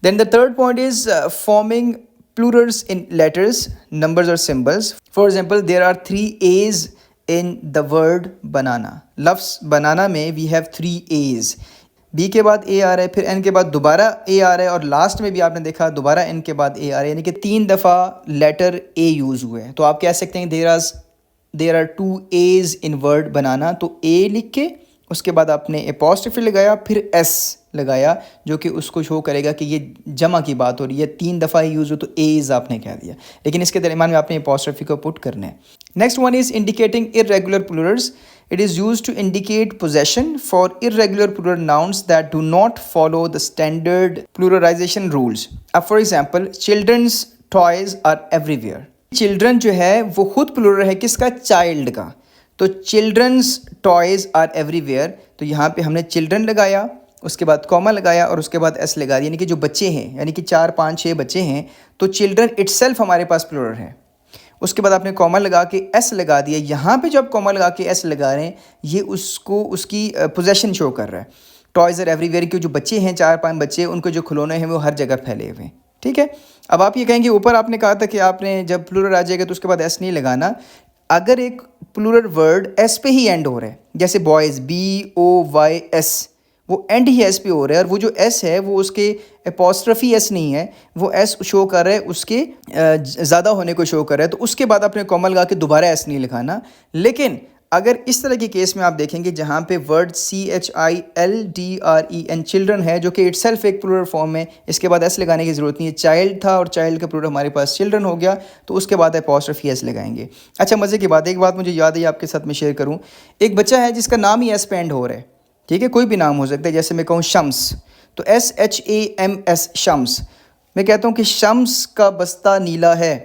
Then the third point is forming plurals in letters, numbers और symbols. For example there are 3 A's in the word banana. लफ्ज़ बनाना में वी हैव 3 A's। बी के बाद ए आ रहा है, फिर एन के बाद दोबारा ए आ रहा है, और लास्ट में भी आपने देखा दोबारा एन के बाद ए आ रहा है, यानी कि 3 दफ़ा लेटर ए यूज़ हुए हैं। तो आप कह सकते हैं there are 2 A's in word banana. तो ए लिख के उसके बाद आपने एपोस्ट्रफी लगाया, फिर एस लगाया, जो कि उसको शो करेगा कि ये जमा की बात हो रही है, 3 दफ़ा यूज़ हो तो एज आपने कह दिया, लेकिन इसके दरमियान में आपने एपोस्ट्रफी को पुट करना है। Next one is indicating irregular Plurals. It is used to indicate possession for irregular plural nouns that do not follow the standard pluralization rules. For example, children's toys are everywhere. Children जो है वो खुद plural है किसका, child का, तो children's toys are everywhere। तो यहाँ पे हमने children लगाया, उसके बाद कॉमा लगाया और उसके बाद एस लगा दिया, यानी कि जो बच्चे हैं, यानी कि 4 5 6 बच्चे हैं, तो चिल्ड्रन इटसेल्फ हमारे पास प्लूरल है। उसके बाद आपने कॉमा लगा के एस लगा दिया। यहाँ पे जो आप कॉमा लगा के एस लगा रहे हैं, ये उसको उसकी पोजेशन शो कर रहा है। टॉयज़ आर एवरीवेयर के जो बच्चे हैं, 4 5 बच्चे, उनको जो खिलौने हैं वो हर जगह फैले हुए हैं। ठीक है, अब आप ये कहेंगे ऊपर आपने कहा था कि आपने जब प्लूरल आ जाएगा तो उसके बाद एस नहीं लगाना। अगर एक प्लूरल वर्ड एस पे ही एंड हो रहा है, जैसे बॉयज़ BOYS, वो एंड ही एस पे हो रहा है, और वो जो एस है वो उसके एपोस्ट्रफी एस नहीं है, वो एस शो कर रहा है उसके ज़्यादा होने को शो कर रहा है, तो उसके बाद आपने कॉमा लगा के दोबारा एस नहीं लिखाना। लेकिन अगर इस तरह के केस में आप देखेंगे जहाँ पे वर्ड CHILDREN चिल्ड्रन है, जो कि इटसेल्फ एक प्लूरल फॉर्म है, इसके बाद एस लगाने की ज़रूरत नहीं है। चाइल्ड था और चाइल्ड का प्लूरल हमारे पास चिल्ड्रन हो गया, तो उसके बाद अपॉस्ट्रोफी एस लगाएंगे। अच्छा, मज़े की बात, एक बात मुझे याद है आपके साथ में शेयर करूँ। एक बच्चा है जिसका नाम ही एस पे एंड हो रहा है, ठीक है, कोई भी नाम हो सकता है। जैसे मैं कहूँ शम्स, तो SHAMS शम्स। मैं कहता हूँ कि शम्स का बस्ता नीला है,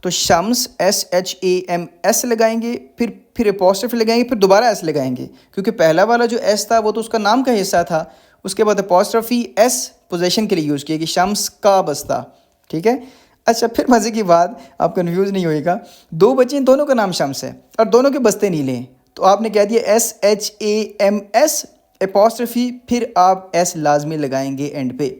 तो शम्स SHAMS लगाएंगे, फिर अपॉस्ट्रोफी लगाएंगे, फिर दोबारा एस लगाएंगे, क्योंकि पहला वाला जो एस था वो तो उसका नाम का हिस्सा था। उसके बाद अपॉस्ट्रोफी एस पोजीशन के लिए यूज़ किया कि शम्स का बस्ता, ठीक है। अच्छा, फिर मज़े की बात, आप कन्फ्यूज़ नहीं होइएगा, दो बच्चे हैं, दोनों का नाम शम्स है और दोनों के बस्ते नीले हैं, तो आपने कह दिया SHAMS अपॉस्ट्रोफी, फिर आप एस लाजमी लगाएंगे एंड पे।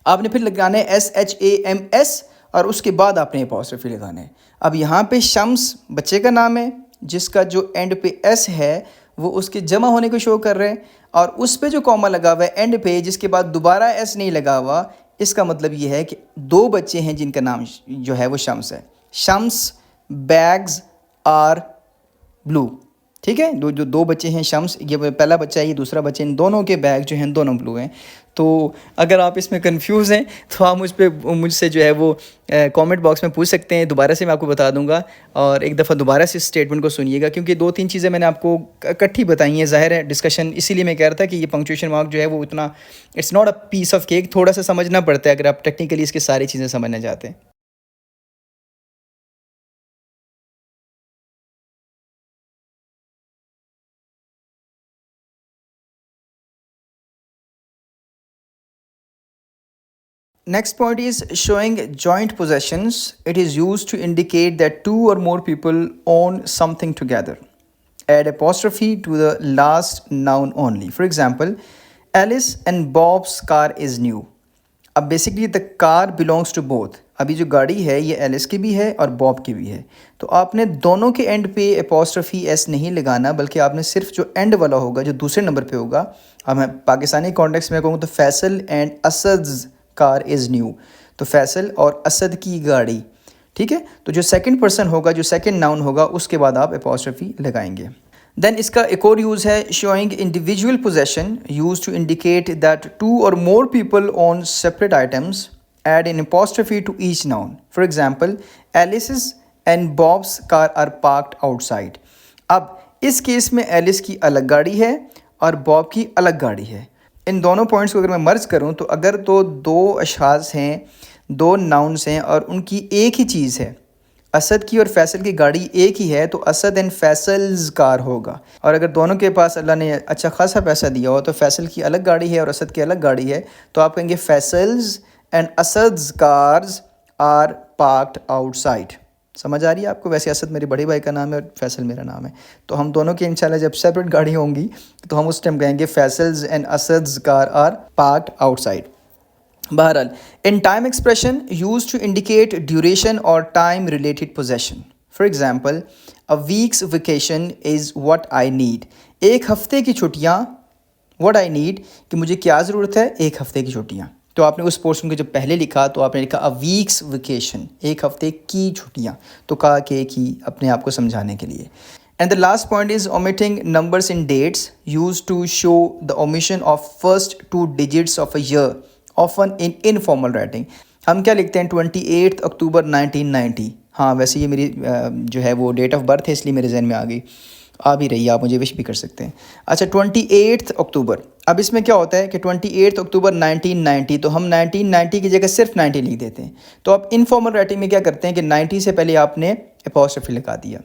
आपने फिर लगाना है SHAMS और उसके बाद आपने अपॉस्ट्रोफी लगाना है। अब यहाँ पे शम्स बच्चे का नाम है, जिसका जो एंड पे एस है वो उसके जमा होने को शो कर रहे हैं, और उस पे जो कॉमा लगा हुआ है एंड पे, जिसके बाद दोबारा एस नहीं लगा हुआ, इसका मतलब ये है कि दो बच्चे हैं जिनका नाम जो है वो शम्स है। शम्स बैग्स आर ब्लू, ठीक है। जो दो बच्चे हैं शम्स, ये पहला बच्चा है, ये दूसरा बच्चा, इन दोनों के बैग जो हैं दोनों ब्लू हैं। तो अगर आप इसमें कंफ्यूज हैं तो आप मुझसे जो है वो कमेंट बॉक्स में पूछ सकते हैं, दोबारा से मैं आपको बता दूंगा। और एक दफ़ा दोबारा से इस स्टेटमेंट को सुनिएगा, क्योंकि दो तीन चीज़ें मैंने आपको इकट्ठी बताई हैं, ज़ाहिर है डिस्कशन, इसीलिए मैं कह रहा था कि ये पंक्चुएशन मार्क जो है वो इतना, it's not a piece of cake, थोड़ा सा समझना पड़ता है अगर आप टेक्निकली इसकी सारी चीज़ें समझना चाहते हैं। Next point is showing joint possessions. It is used to indicate that two or more people own something together. Add apostrophe to the last noun only. For example, Alice and Bob's car is new. अब basically the car belongs to both. अभी जो गाड़ी है ये Alice की भी है और बॉब की भी है, तो आपने दोनों के एंड पे अपॉस्ट्रोफी एस नहीं लगाना, बल्कि आपने सिर्फ जो एंड वाला होगा, जो दूसरे नंबर पे होगा, अब मैं पाकिस्तानी कॉन्टेक्स्ट में कहूँ तो Faisal and Asad car is new, तो फैसल और असद की गाड़ी, ठीक है। तो जो सेकंड पर्सन होगा, जो सेकंड नाउन होगा, उसके बाद आप अपॉस्ट्रोफी लगाएंगे। देन इसका एक और यूज़ है showing individual possession, use to indicate that two और more people own separate items, add in apostrophe to each noun. For example, Alice and Bob's car are parked outside. अब इस case में Alice की अलग गाड़ी है और बॉब की अलग गाड़ी है। इन दोनों पॉइंट्स को अगर मैं मर्ज करूं, तो अगर तो दो अशखास हैं, दो नाउन्स हैं और उनकी एक ही चीज़ है, असद की और फैसल की गाड़ी एक ही है, तो असद एंड फैसल्स कार होगा। और अगर दोनों के पास अल्लाह ने अच्छा खासा पैसा दिया हो, तो फैसल की अलग गाड़ी है और असद की अलग गाड़ी है, तो आप कहेंगे Faisal's and Asad's cars are parked outside. समझ आ रही है आपको? वैसे असद मेरे बड़े भाई का नाम है और फैसल मेरा नाम है, तो हम दोनों की इंशाल्लाह जब सेपरेट गाड़ी होंगी तो हम उस टाइम कहेंगे Faisal's and Asad's car are parked outside. बहरहाल, in time expression used to indicate duration और time related possession. For example, a week's vacation is what I need. एक हफ्ते की छुट्टियाँ, व्हाट आई नीड, कि मुझे क्या ज़रूरत है, एक हफ्ते की छुट्टियाँ। तो आपने उस पोर्शन को जब पहले लिखा तो आपने लिखा अ वीक्स वेकेशन, एक हफ्ते की छुट्टियाँ, तो कहा कि की अपने आप को समझाने के लिए। And the last point is omitting numbers in dates, use to show the omission of first 2 digits of a year, often in informal writing. हम क्या लिखते हैं, 28 अक्टूबर 1990। हाँ, वैसे ये मेरी जो है वो डेट ऑफ बर्थ है, इसलिए मेरे जहन में आ गई, आ भी रही है, आप मुझे विश भी कर सकते हैं। अच्छा, 28 अक्टूबर, अब इसमें क्या होता है कि 28 अक्टूबर 1990, तो हम 1990 की जगह सिर्फ 90 लिख देते हैं। तो आप इनफॉर्मल राइटिंग में क्या करते हैं कि 90 से पहले आपने अपॉस्ट्रोफी लगा दिया।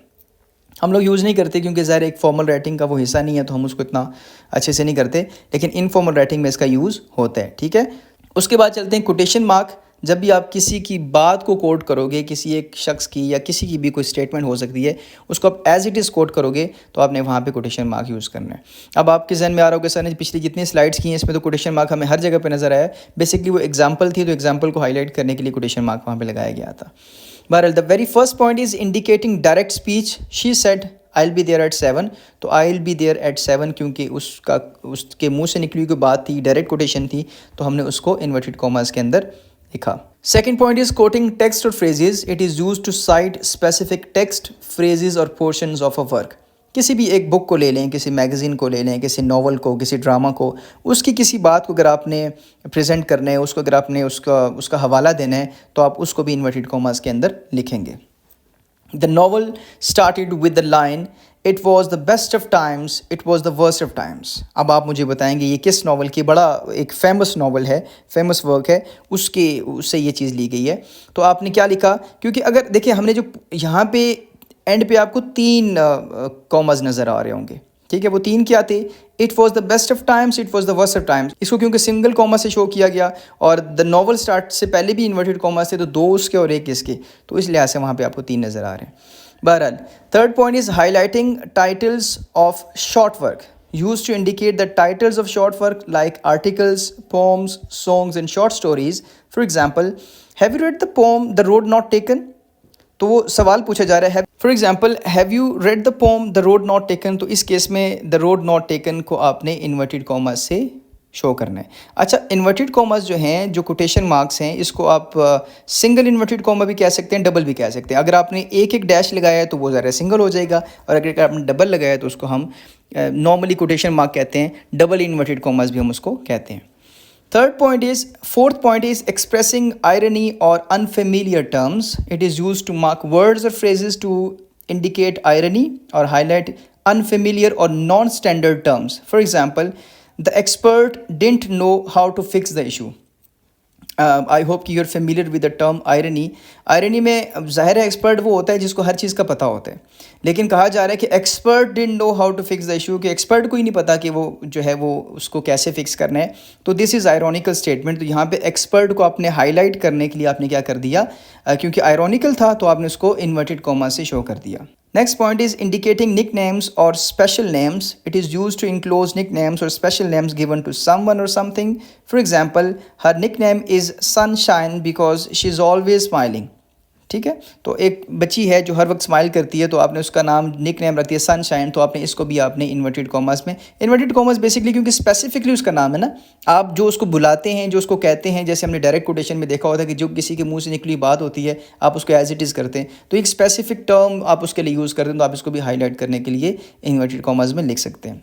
हम लोग यूज़ नहीं करते क्योंकि ज़ाहिर एक फॉर्मल राइटिंग का वो हिस्सा नहीं है, तो हम उसको इतना अच्छे से नहीं करते, लेकिन इनफॉर्मल राइटिंग में इसका यूज़ होता है, ठीक है। उसके बाद चलते हैं कोटेशन मार्क। जब भी आप किसी की बात को कोट करोगे, किसी एक शख्स की या किसी की भी कोई स्टेटमेंट हो सकती है, उसको आप एज इट इज़ कोट करोगे, तो आपने वहाँ पे कोटेशन मार्क यूज़ करना है। अब आपके जहन में आ रहा होगा सर ने पिछली जितनी स्लाइड्स की हैं इसमें तो कोटेशन मार्क हमें हर जगह पे नज़र आया। बेसिकली वो एग्जाम्पल थी, तो एग्जाम्पल को हाईलाइट करने के लिए कोटेशन मार्क वहाँ पर लगाया गया था। बहरहाल, the very first point is indicating direct speech. She said I will be there at 7, तो I will be there at 7 क्योंकि उसके मुंह से निकली हुई बात थी, डायरेक्ट कोटेशन थी, तो हमने उसको इन्वर्टेड कॉमास के अंदर लिखा। Second point is quoting text और phrases. It is use to cite specific text, phrases और पोर्शंस ऑफ अ वर्क। किसी भी एक बुक को ले लें, किसी मैगज़ीन को ले लें, किसी नॉवल को, किसी ड्रामा को, उसकी किसी बात को अगर आपने प्रेजेंट करना है, उसको अगर आपने उसका हवाला देना है, तो आप उसको भी इन्वर्टेड कॉमास के अंदर लिखेंगे। The novel started with the line it was the best of times, it was the worst of times. अब आप मुझे बताएंगे ये किस नॉवल की, बड़ा एक फेमस नॉवल है, फेमस वर्क है, उससे ये चीज़ ली गई है। तो आपने क्या लिखा, क्योंकि अगर देखिए हमने जो यहाँ पे एंड पे आपको 3 कॉमर्स नज़र आ रहे होंगे, ठीक है। वो 3 क्या थे, it was the best of times, it was the worst of times. इसको क्योंकि सिंगल कॉमा से शो किया गया और द नॉवल स्टार्ट से पहले भी इन्वर्टेड कॉमर्स थे, तो 2 उसके और 1 इसके, तो इस लिहाज से वहाँ पे आपको 3 नज़र आ रहे हैं। बहरहाल, third point is highlighting titles of short work used to indicate the titles of short work like articles, poems, songs and short stories. For example, have you read the poem The Road Not Taken? तो वो सवाल पूछा जा रहा है, for example have you read the pome the road not taken, तो इस case में द रोड नॉट टेकन को आपने इन्वर्टेड कॉमर्स से शो करना है। अच्छा, इन्वर्टेड कॉमर्स जो हैं, जो कोटेशन मार्क्स हैं, इसको आप सिंगल इन्वर्टेड कॉमा भी कह सकते हैं, डबल भी कह सकते हैं। अगर आपने एक एक डैश लगाया है तो वो ज़रा सिंगल हो जाएगा, और अगर आपने डबल लगाया है तो उसको हम नॉर्मली कोटेशन मार्क कहते हैं, डबल इन्वर्टेड कॉमर्स भी हम उसको कहते हैं। Fourth point is expressing irony or unfamiliar terms. It is used to mark words or phrases to indicate irony or highlight unfamiliar or non-standard terms. For example, the expert didn't know how to fix the issue. I hope कि you are familiar with the term irony. Irony में ज़ाहिर है expert वो होता है जिसको हर चीज़ का पता होता है, लेकिन कहा जा रहा है कि expert didn't know how to fix the issue, कि एक्सपर्ट को ही नहीं पता कि वो जो है वो उसको कैसे फिक्स करना है। तो दिस इज़ आयरॉनिकल स्टेटमेंट। तो यहाँ पे एक्सपर्ट को आपने हाईलाइट करने के लिए आपने क्या कर दिया, क्योंकि आयरॉनिकल था तो आपने उसको इन्वर्टेड कॉमा से शो कर दिया। Next point is indicating nicknames or special names. It is used to enclose nicknames or special names given to someone or something. For example, her nickname is Sunshine because she is always smiling. ठीक है, तो एक बच्ची है जो हर वक्त smile करती है, तो आपने उसका नाम निक नेम रख दिया सनशाइन, तो आपने इसको भी आपने इन्वर्टेड कॉमर्स में, इन्वर्टेड कॉमर्स बेसिकली क्योंकि स्पेसिफिकली उसका नाम है ना, आप जो उसको बुलाते हैं, जो उसको कहते हैं, जैसे हमने डायरेक्ट कोटेशन में देखा होता है कि जो किसी के मुंह से निकली बात होती है आप उसको एज इट इज़ करते हैं, तो एक स्पेसिफिक टर्म आप उसके लिए यूज़ करते हैं, तो आप इसको भी हाईलाइट करने के लिए इन्वर्टेड कॉमर्स में लिख सकते हैं।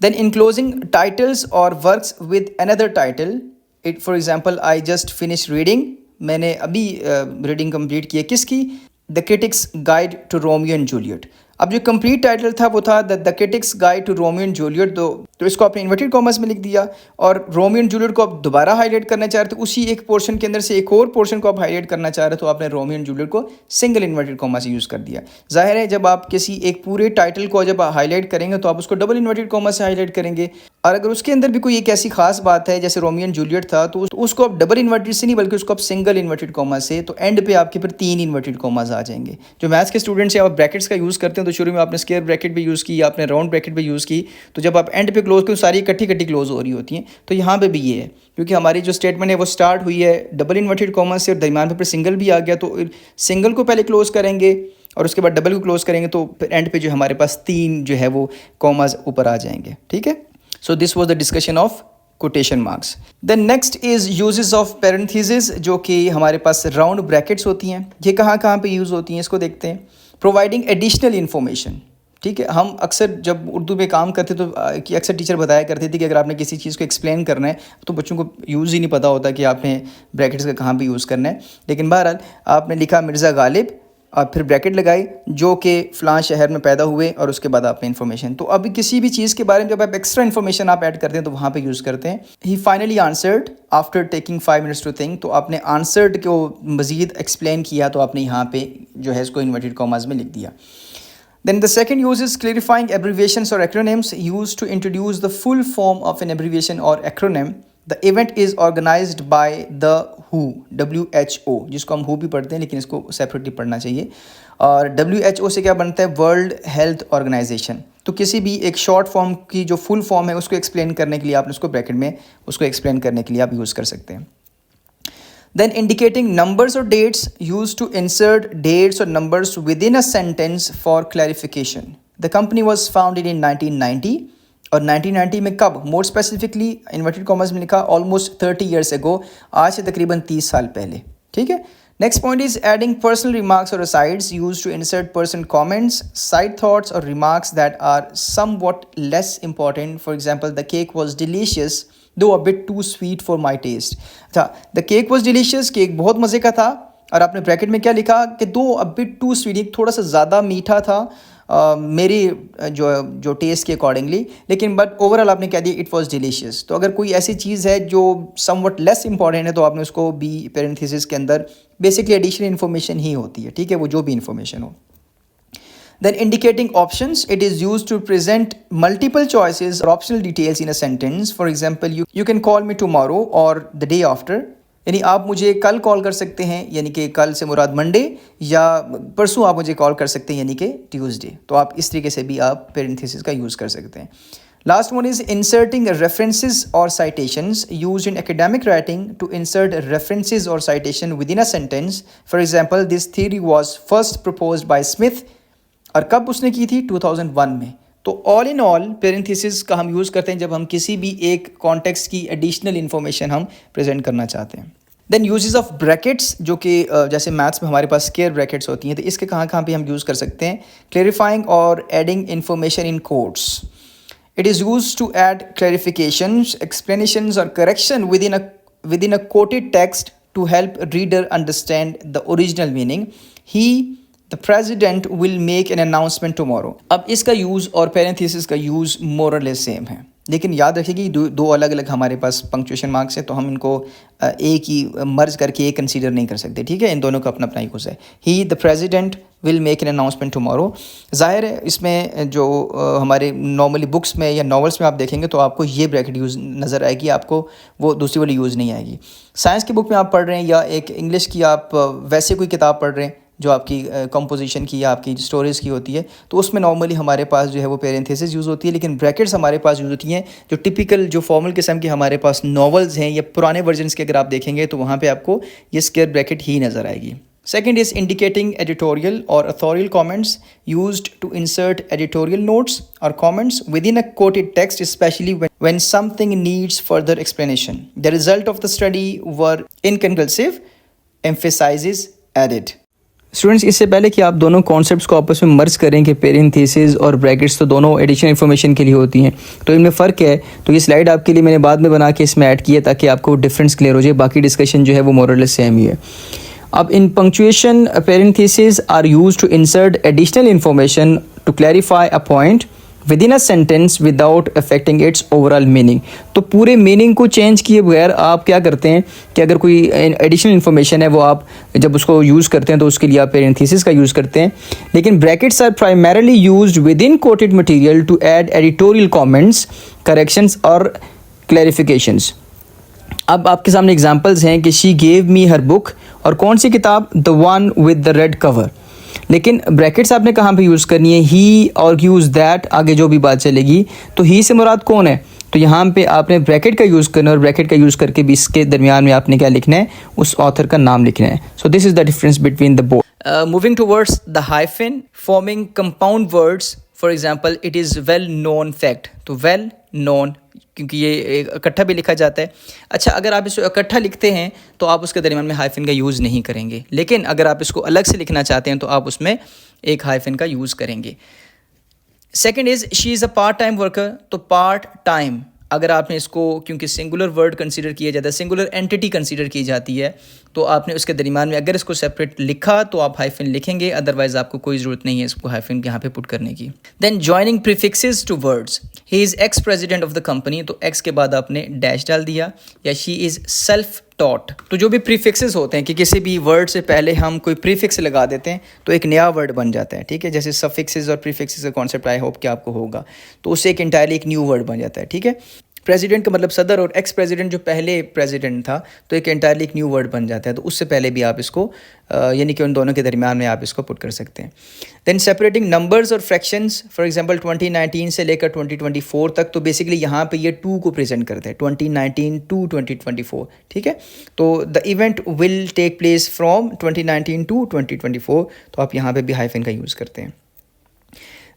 देन इनक्लोजिंग टाइटल्स और works with another title, it for example I just finish reading, मैंने अभी रीडिंग कंप्लीट की है, किसकी, the critic's guide to Romeo and Juliet. अब जो कंप्लीट टाइटल था वो था the critic's guide to Romeo and Juliet, तो इसको आपने इन्वर्टेड कॉमर्स में लिख दिया, और रोमियो एंड जूलियट को आप दोबारा हाईलाइट करना चाह रहे थे, उसी एक पोर्शन के अंदर से एक और पोर्शन को आप हाईलाइट करना चाह रहे, तो आपने रोमियो एंड जूलियट को सिंगल इन्वर्टेड कॉमर्स यूज़ कर दिया। जाहिर है जब आप किसी एक पूरे टाइटल को जब हाईलाइट करेंगे तो आप उसको डबल इन्वर्टेड कॉमर्स से हाईलाइट करेंगे, और अगर उसके अंदर भी कोई एक ऐसी खास बात है जैसे रोमियो एंड जूलियट था, तो उसको आप डबल इन्वर्टेड से नहीं बल्कि उसको आप सिंगल इन्वर्टेड कॉमर्स से, तो एंड पे आपके फिर 3 इन्वर्टेड कॉमर्स आ जाएंगे। जो मैथ्स के स्टूडेंट्स हैं आप ब्रैकेट्स का यूज़ करते हैं, तो शुरू में आपने स्क्वायर ब्रैकेट भी यूज़ की, आपने राउंड ब्रैकेट भी यूज़ की, तो जब आप एंड पे क्लोज करें सारी इकट्ठी क्लोज हो रही होती हैं। तो यहाँ पे भी ये है, क्योंकि हमारी जो स्टेटमेंट है वो स्टार्ट हुई है डबल इन्वर्टेड कॉमर्स से और दरमियान पे फिर सिंगल भी आ गया, तो सिंगल को पहले क्लोज करेंगे और उसके बाद डबल को क्लोज करेंगे, तो फिर एंड पे जो हमारे पास 3 जो है वो कॉमर्स ऊपर आ जाएंगे। ठीक है, so this was the discussion of quotation marks. Then next is uses of parenthesis, जो कि हमारे पास राउंड ब्रैकेट्स होती हैं। ये कहाँ कहाँ पे यूज़ होती हैं इसको देखते हैं। प्रोवाइडिंग एडिशनल इन्फॉर्मेशन, ठीक है, हम अक्सर जब उर्दू में काम करते तो कि अक्सर टीचर बताया करते थे कि अगर आपने किसी चीज़ को एक्सप्लेन करना है तो बच्चों को यूज़ ही नहीं पता होता कि आपने ब्रैकेट्स का कहाँ पे यूज़ करना है। लेकिन बहरहाल आपने लिखा मिर्ज़ा गालिब और फिर ब्रैकेट लगाई जो कि फ़लाँ शहर में पैदा हुए, और उसके बाद आपने इन्फॉर्मेशन, तो अभी किसी भी चीज़ के बारे में जब आप एक्स्ट्रा इन्फॉर्मेशन आप ऐड करते हैं तो वहाँ पे यूज़ करते हैं। He finally answered after taking 5 minutes to think, तो आपने आंसर्ड को मज़ीद एक्सप्लेन किया, तो आपने यहाँ पे जो है इसको इन्वर्टेड कॉमर्स में लिख दिया। Then the second use is clarifying abbreviations or acronyms used to introduce the full form of an abbreviation or acronym. The event is organized by the WHO, जिसको हम WHO भी पढ़ते हैं लेकिन इसको सेपरेटली पढ़ना चाहिए। और WHO से क्या बनता है, वर्ल्ड हेल्थ ऑर्गेनाइजेशन। तो किसी भी एक शॉर्ट फॉर्म की जो फुल फॉर्म है उसको एक्सप्लेन करने के लिए आपने उसको ब्रैकेट में उसको एक्सप्लेन करने के लिए आप यूज़ कर सकते हैं। Then indicating numbers or dates used to insert dates or numbers within a sentence for clarification. The company was founded in 1990, और 1990 में कब, मोर स्पेसिफिकली इन्वर्टेड कॉमर्स में लिखा ऑलमोस्ट 30 years ago, आज से तकरीबन 30 साल पहले। ठीक है, Next point is adding personal remarks or asides used to insert personal comments, side thoughts, or remarks that are somewhat less important. For example, the cake was delicious, though a bit too sweet for my taste. अच्छा, the cake was delicious, cake बहुत मज़े का था, और आपने bracket में क्या लिखा कि दो a bit too sweet, थोड़ा सा ज़्यादा मीठा था मेरी जो टेस्ट के अकॉर्डिंगली, लेकिन बट ओवरऑल आपने कह दिया इट वाज डिलीशियस। तो अगर कोई ऐसी चीज़ है जो समवट लेस इंपॉर्टेंट है तो आपने उसको बी पेरेंथेसिस के अंदर बेसिकली एडिशनल इन्फॉर्मेशन ही होती है, ठीक है, वो जो भी इन्फॉर्मेशन हो। Then indicating options, it is used to present multiple choices or optional details in a sentence. For example, you can call me tomorrow or the day after. यानी आप मुझे कल कॉल कर सकते हैं, यानी कि कल से मुराद मंडे, या परसों आप मुझे कॉल कर सकते हैं यानी कि ट्यूसडे। तो आप इस तरीके से भी आप पेरेंथेसिस का यूज़ कर सकते हैं। Last one is inserting references or citations used in academic writing to insert references or citation within a sentence. For example, this theory was first proposed by Smith, और कब उसने की थी 2001 में। तो ऑल इन ऑल पेरेंथेसिस का हम use करते हैं जब हम किसी भी एक कॉन्टेक्स्ट की एडिशनल इन्फॉर्मेशन हम प्रेजेंट करना चाहते हैं। देन यूजेस ऑफ ब्रैकेट्स, जो कि जैसे मैथ्स में हमारे पास स्क्वायर ब्रैकेट्स होती हैं, तो इसके कहाँ कहाँ पे हम यूज़ कर सकते हैं। क्लेरिफाइंग और adding information in quotes, it is use to add clarifications, explanations और correction within a quoted text to help reader understand the original meaning. The president will make an announcement tomorrow. अब इसका use और parenthesis का use मोर और less same है, लेकिन याद रखिए कि दो अलग अलग हमारे पास पंक्चुएशन मार्क्स है, तो हम इनको एक ही मर्ज करके एक कंसीडर नहीं कर सकते, ठीक है। इन दोनों का अपना अपना यूज़ है। He the president will make an announcement tomorrow. ज़ाहिर है इसमें जो हमारे नॉर्मली बुक्स में या नॉवेल्स में आप देखेंगे तो आपको ये ब्रैकेट यूज़ नज़र आएगी, आपको वो दूसरी वाली यूज़ नहीं आएगी। साइंस की बुक में आप पढ़ रहे हैं या एक इंग्लिश की आप वैसे कोई किताब पढ़ रहे हैं जो आपकी कंपोजिशन की या आपकी स्टोरीज़ की होती है, तो उसमें नॉर्मली हमारे पास जो है वो पेरेंथेसिस यूज़ होती है, लेकिन ब्रैकेट्स हमारे पास यूज़ होती हैं जो टिपिकल जो फॉर्मल किस्म के हमारे पास नॉवेल्स हैं या पुराने वर्जन्स के अगर आप देखेंगे तो वहाँ पे आपको ये स्क्वायर ब्रैकेट ही नज़र आएगी। Second is indicating editorial or authorial comments used to insert editorial notes or comments within a quoted text, especially when something needs further explanation. The result of the study were inconclusive, emphasizes added. Students, इससे पहले कि आप दोनों concepts को आपस में मर्ज करें कि पेरेंथेसिस और ब्रैकेट्स तो दोनों एडिशनल इन्फॉर्मेशन के लिए होती हैं, तो इनमें फ़र्क है। तो ये स्लाइड आपके लिए मैंने बाद में बना के इसमें ऐड किया ताकि आपको डिफरेंस क्लियर हो जाए। बाकी डिस्कशन जो है वो मोर और लेस सेम ही है। अब in punctuation parentheses are used to insert additional information to clarify a point within a sentence without affecting its overall meaning. तो पूरे मीनिंग को चेंज किए बगैर आप क्या करते हैं कि अगर कोई एडिशनल इन्फॉर्मेशन है वो आप जब उसको यूज़ करते हैं तो उसके लिए आप पेरेंथेसिस का यूज़ करते हैं। लेकिन brackets are primarily used within quoted material to add editorial comments, corrections और क्लैरिफिकेशंस। अब आपके सामने एग्जांपल्स हैं कि she gave me her book, और कौन सी किताब, the one with the red cover. लेकिन ब्रैकेट्स आपने कहाँ पे यूज़ करनी है, ही और यूज़ दैट, आगे जो भी बात चलेगी। तो ही से मुराद कौन है, तो यहाँ पे आपने ब्रैकेट का यूज़ करना है, और ब्रैकेट का यूज़ करके भी इसके दरमियान में आपने क्या लिखना है, उस ऑथर का नाम लिखना है। So this is the difference between the both. Moving towards the hyphen forming compound words, for example it is well known fact, तो वेल नोन क्योंकि ये इकट्ठा भी लिखा जाता है। अच्छा, अगर आप इसको इकट्ठा लिखते हैं तो आप उसके दरमियान में हाइफन का यूज़ नहीं करेंगे, लेकिन अगर आप इसको अलग से लिखना चाहते हैं तो आप उसमें एक हाइफन का यूज़ करेंगे। Second is she is a part time worker, तो पार्ट टाइम अगर आपने इसको, क्योंकि सिंगुलर वर्ड कंसीडर किया जाता है, सिंगुलर एंटिटी कंसीडर की जाती है, तो आपने उसके दरमियान में अगर इसको सेपरेट लिखा तो आप हाइफन लिखेंगे, अदरवाइज आपको कोई ज़रूरत नहीं है इसको हाइफन यहाँ पे पुट करने की। Then joining prefixes to words, he is ex president of the company, तो एक्स के बाद आपने डैश डाल दिया, या शी इज़ सेल्फ टॉट। तो जो भी प्रीफिक्सेस होते हैं कि किसी भी वर्ड से पहले हम कोई प्रीफिक्स लगा देते हैं तो एक नया वर्ड बन जाता है, ठीक है। जैसे सफिक्सेस और प्रीफिक्सेस का कॉन्सेप्ट आई होप कि आपको होगा, तो उससे एक इंटायरली एक न्यू वर्ड बन जाता है, ठीक है। प्रेसिडेंट का मतलब सदर, और एक्स प्रेसिडेंट जो पहले प्रेसिडेंट था तो एक एंटायरली एक न्यू वर्ड बन जाता है, तो उससे पहले भी आप इसको यानी कि उन दोनों के दरमियान में आप इसको पुट कर सकते हैं। देन सेपरेटिंग नंबर्स और फ्रैक्शंस, फॉर एग्जांपल 2019 से लेकर 2024 तक, तो बेसिकली यहाँ पे ये 2 को प्रेजेंट करते हैं, 2019 टू 2024, ठीक है। तो the event will take place from 2019 to 2024, तो आप यहाँ पे भी हाइफन का यूज़ करते हैं।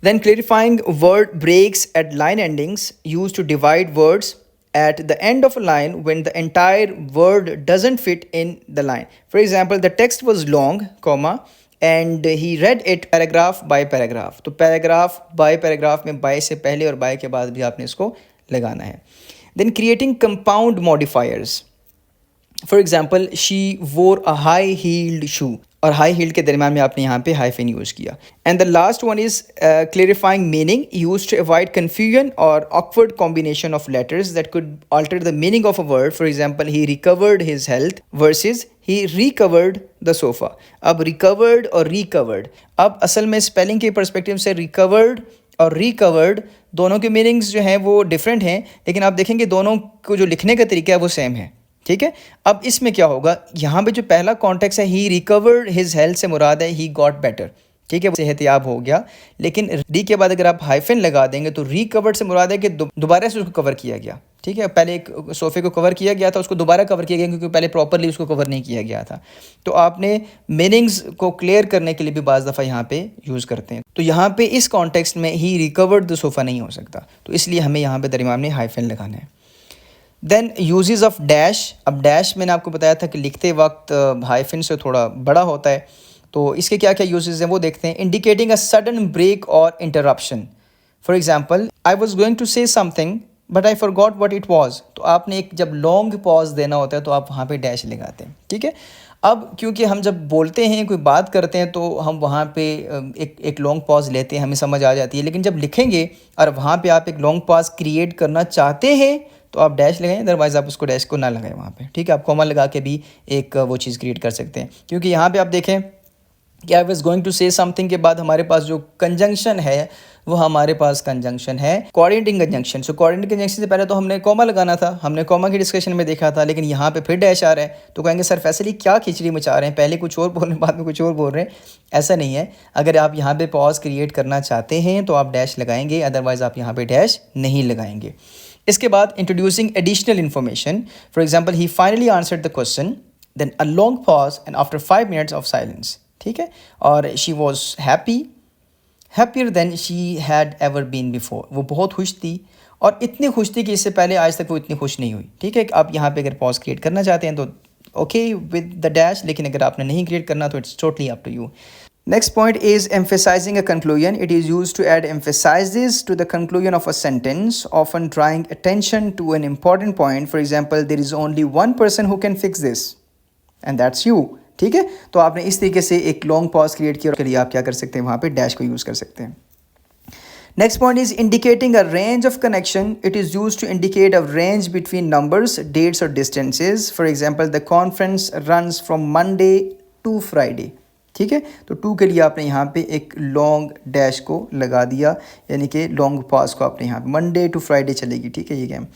Then clarifying word breaks at line endings used to divide words at the end of a line when the entire word doesn't fit in the line. For example, the text was long, comma, and he read it paragraph by paragraph. तो paragraph by paragraph में by से पहले और by के बाद भी आपने इसको लगाना है. Then creating compound modifiers. For example, she wore a high heeled shoe. और हाई हील्ड के दरमियान में आपने यहाँ पे हाइफन यूज़ किया. And the last one is clarifying meaning used to avoid confusion और awkward combination of letters that could alter the meaning of a word. For example, he recovered his health versus he recovered the sofa. अब recovered और recovered, अब असल में spelling के perspective से recovered और recovered दोनों के मीनिंग्स जो हैं वो डिफरेंट हैं, लेकिन आप देखेंगे दोनों को जो लिखने का तरीका है वो सेम है. ठीक है. अब इसमें क्या होगा, यहाँ पे जो पहला कॉन्टेक्स्ट है ही रिकवर्ड हिज हेल्थ से मुराद है ही गॉट बेटर. ठीक है, वो सेहतयाब हो गया. लेकिन री के बाद अगर आप हाइफन लगा देंगे तो रिकवर्ड से मुराद है कि दोबारा से उसको कवर किया गया. ठीक है, पहले एक सोफ़े को कवर किया गया था, उसको दोबारा कवर किया गया क्योंकि पहले प्रॉपरली उसको कवर नहीं किया गया था. तो आपने मीनिंग्स को क्लियर करने के लिए भी बाज़ दफ़ा यहाँ पे यूज़ करते हैं. तो यहाँ पे इस कॉन्टेक्स्ट में ही रिकवर्ड द सोफ़ा नहीं हो सकता, तो इसलिए हमें यहाँ पे दरमियान में हाइफन लगाना है. Then uses of dash. अब डैश मैंने आपको बताया था कि लिखते वक्त हाइफन से थोड़ा बड़ा होता है, तो इसके क्या क्या यूजेस हैं वो देखते हैं. इंडिकेटिंग अ सडन ब्रेक और interruption. For example, I was going to say something but I forgot what it was. तो आपने एक जब लॉन्ग पॉज देना होता है तो आप वहाँ पे डैश लगाते हैं. ठीक है. अब क्योंकि हम जब बोलते हैं कोई बात करते हैं तो हम वहाँ पे एक लॉन्ग पॉज लेते हैं, हमें समझ आ जाती है. लेकिन जब लिखेंगे और वहाँ पे आप एक लॉन्ग पॉज क्रिएट करना चाहते हैं तो आप डैश लगाएं, अदरवाइज़ आप उसको डैश को ना लगाएं वहाँ पे. ठीक है, आप कॉमा लगा के भी एक वो चीज़ क्रिएट कर सकते हैं. क्योंकि यहाँ पे आप देखें कि I was going to say something के बाद हमारे पास जो कंजंक्शन है वो हमारे पास कंजंक्शन है coordinating conjunction. So coordinating conjunction से पहले तो हमने कॉमा लगाना था, हमने कॉमा की डिस्कशन में देखा था, लेकिन यहाँ पे फिर डैश आ रहा है. तो कहेंगे सर फैसली क्या खिचड़ी मचा रहे हैं, पहले कुछ और बोल रहे हैं बाद में कुछ और बोल रहे हैं. ऐसा नहीं है. अगर आप यहाँ पे पॉज क्रिएट करना चाहते हैं तो आप डैश लगाएंगे, अदरवाइज़ आप यहाँ पे डैश नहीं लगाएंगे. इसके बाद introducing additional information. For example, he finally answered the question, then a long pause and after 5 minutes of silence. ठीक है. और she was happier than she had ever been before. वो बहुत खुश थी और इतनी खुश थी कि इससे पहले आज तक वो इतनी खुश नहीं हुई. ठीक है. आप यहाँ पे अगर पॉज क्रिएट करना चाहते हैं तो ओके विद द डैश, लेकिन अगर आपने नहीं क्रिएट करना तो it's totally up to you. Next point is emphasizing a conclusion. It is used to add emphasis to the conclusion of a sentence, often drawing attention to an important point. For example, there is only one person who can fix this, and that's you. ठीक है. तो आपने इस तरीके से एक long pause create किया और के लिए आप क्या कर सकते हैं, वहाँ पे डैश को यूज़ कर सकते हैं. Next point is indicating a range of connection. It is used to indicate a range between numbers, dates or distances. For example, the conference runs from Monday to Friday. ठीक है. तो to के लिए आपने यहाँ पे एक लॉन्ग डैश को लगा दिया, यानी कि लॉन्ग पॉज को आपने यहाँ पे मंडे टू फ्राइडे चलेगी. ठीक है, ये गेम.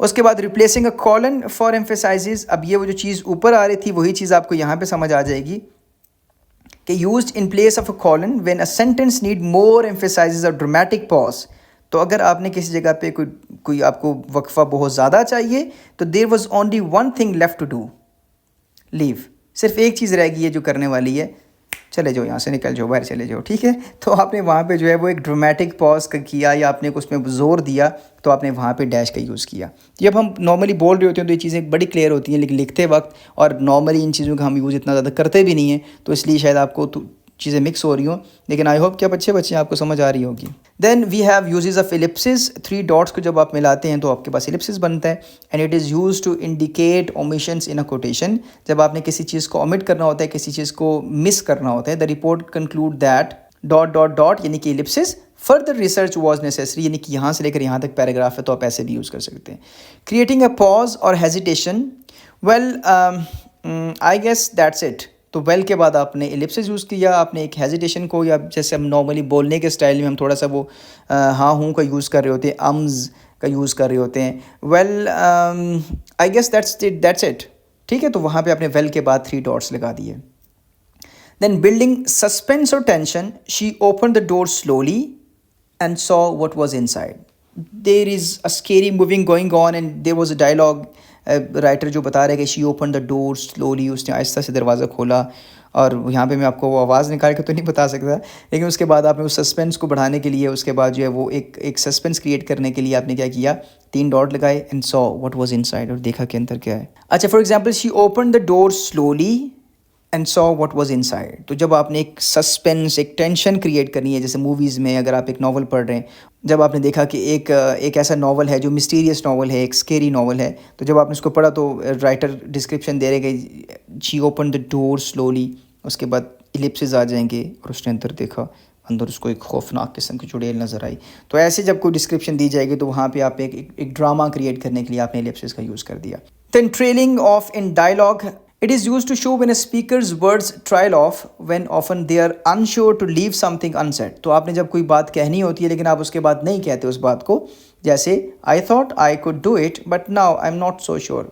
उसके बाद replacing a colon for emphasises. अब ये वो जो चीज़ ऊपर आ रही थी वही चीज़ आपको यहाँ पे समझ आ जाएगी कि used in place of a colon when a sentence need more emphasises और ड्रामेटिक पॉज. तो अगर आपने किसी जगह पे कोई आपको वक्फा बहुत ज़्यादा चाहिए तो there was only one thing left to do, leave. सिर्फ एक चीज़ रहेगी ये जो करने वाली है, चले जाओ यहाँ से, निकल जाओ, बाहर चले जाओ. ठीक है. तो आपने वहाँ पे जो है वो एक ड्रामेटिक पॉज किया या आपने उसमें जोर दिया तो आपने वहाँ पे डैश का यूज़ किया. जब हम नॉर्मली बोल रहे होते हैं तो ये चीज़ें बड़ी क्लियर होती हैं, लेकिन लिखते वक्त और नॉर्मली इन चीज़ों का हम यूज़ इतना ज़्यादा करते भी नहीं हैं, तो इसलिए शायद आपको चीज़ें मिक्स हो रही हों, लेकिन आई होप कि आप अच्छे आपको समझ आ रही होगी. Then we have uses of ellipsis. 3 dots को जब आप मिलाते हैं तो आपके पास एलिप्सिस बनता है. And it is use to indicate omissions in a quotation. जब आपने किसी चीज़ को ओमिट करना होता है, किसी चीज़ को मिस करना होता है. The report conclude that dot dot dot यानी कि Ellipsis further research was necessary, यानी कि यहाँ से लेकर यहाँ तक पैराग्राफ है तो आप ऐसे भी यूज़ कर सकते हैं. क्रिएटिंग अ पॉज और hesitation. Well I guess that's it. तो वेल के बाद आपने एलिप्सिस यूज़ किया, आपने एक हेजिटेशन को, या जैसे हम नॉर्मली बोलने के स्टाइल में हम थोड़ा सा वो हाँ हूँ का यूज़ कर रहे होते हैं, अम्स का यूज़ कर रहे होते हैं. Well I guess that's it. ठीक है. तो वहाँ पे आपने वेल के बाद 3 डॉट्स लगा दिए. देन बिल्डिंग सस्पेंस और tension. She open the door slowly and saw what was inside. There is a scary moving going on and there was a dialogue. Writer जो बता रहे हैं कि she open the door slowly, उसने आहिस्ता से दरवाज़ा खोला और यहाँ पे मैं आपको वो आवाज़ निकाल के तो नहीं बता सकता, लेकिन उसके बाद आपने उस सस्पेंस को बढ़ाने के लिए, उसके बाद जो है वो एक सस्पेंस क्रिएट करने के लिए आपने क्या किया, 3 डॉट लगाए and saw what was inside, और देखा के अंदर क्या है। अच्छा, for example she open the door slowly and saw what was inside. तो जब आपने एक सस्पेंस, एक टेंशन क्रिएट करनी है, जैसे मूवीज़ में अगर आप एक नॉवल पढ़ रहे हैं, जब आपने देखा कि एक ऐसा नॉवल है जो मिस्टीरियस नॉवल है, एक स्केरी नॉवल है, तो जब आपने उसको पढ़ा तो राइटर डिस्क्रिप्शन दे रहेगा, she open the door slowly, उसके बाद इलिप्सिस आ जाएंगे और उसने अंदर देखा, अंदर उसको एक खौफनाक किस्म की चुड़ैल नज़र आई। तो ऐसे जब कोई डिस्क्रिप्शन दी जाएगी तो वहाँ पे आप एक ड्रामा क्रिएट करने के लिए आपने इलिप्सिस का यूज़ कर दिया। Then trailing off in dialogue, it is used to show when a speaker's words trail off when often they are unsure to leave something unsaid। तो आपने जब कोई बात कहनी होती है लेकिन आप उसके बाद नहीं कहते उस बात को, जैसे I thought I could do it but now I'm not so sure।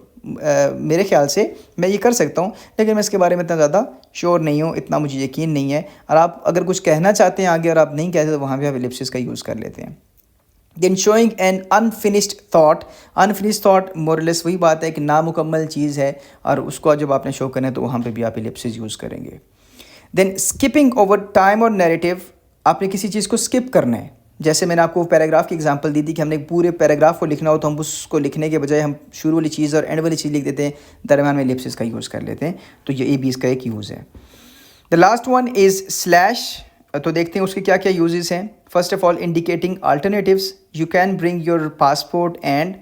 मेरे ख्याल से मैं ये कर सकता हूँ लेकिन मैं इसके बारे में इतना ज़्यादा श्योर नहीं हूँ, इतना मुझे यकीन नहीं है। और आप अगर कुछ कहना चाहते हैं आगे और आप नहीं कहते तो वहाँ पे आप एलिप्सिस का यूज़ कर लेते हैं। Then showing an unfinished thought, unfinished thought more or less वही बात है कि नामुकम्मल चीज़ है और उसको जब आपने शो करना है तो वहाँ पे भी आप एलिप्सिस यूज़ करेंगे। देन स्किपिंग ओवर टाइम और नैरेटिव, आपने किसी चीज़ को स्किप करना है, जैसे मैंने आपको पैराग्राफ की एग्जांपल दी थी कि हमने एक पूरे पैराग्राफ को लिखना हो तो हम उसको लिखने के बजाय हम शुरू वाली चीज़ और एंड वाली चीज़ लिख देते हैं, दरम्यान में एलिप्सिस का यूज़ कर लेते हैं। तो ये ए बी इसका एक यूज़ है। The last one is slash. तो देखते हैं उसके क्या क्या यूजेस हैं। First of all indicating alternatives, you can bring your passport and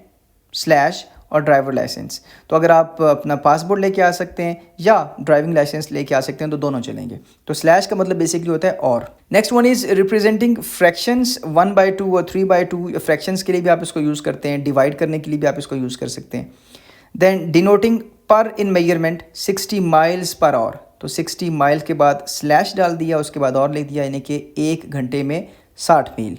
slash और ड्राइवर लाइसेंस। तो अगर आप अपना पासपोर्ट लेके आ सकते हैं या ड्राइविंग लाइसेंस लेके आ सकते हैं तो दोनों चलेंगे। तो स्लैश का मतलब बेसिकली होता है और। Next one is representing fractions, 1/2 और 3/2 फ्रैक्शंस के लिए भी आप इसको यूज़ करते हैं, डिवाइड करने के लिए भी आप इसको यूज़ कर सकते हैं। देन डिनोटिंग पर इन मेजरमेंट 60 माइल्स पर आवर, तो 60 माइल के बाद स्लैश डाल दिया, उसके बाद और लिख दिया, यानी कि 1 घंटे में 60 मील।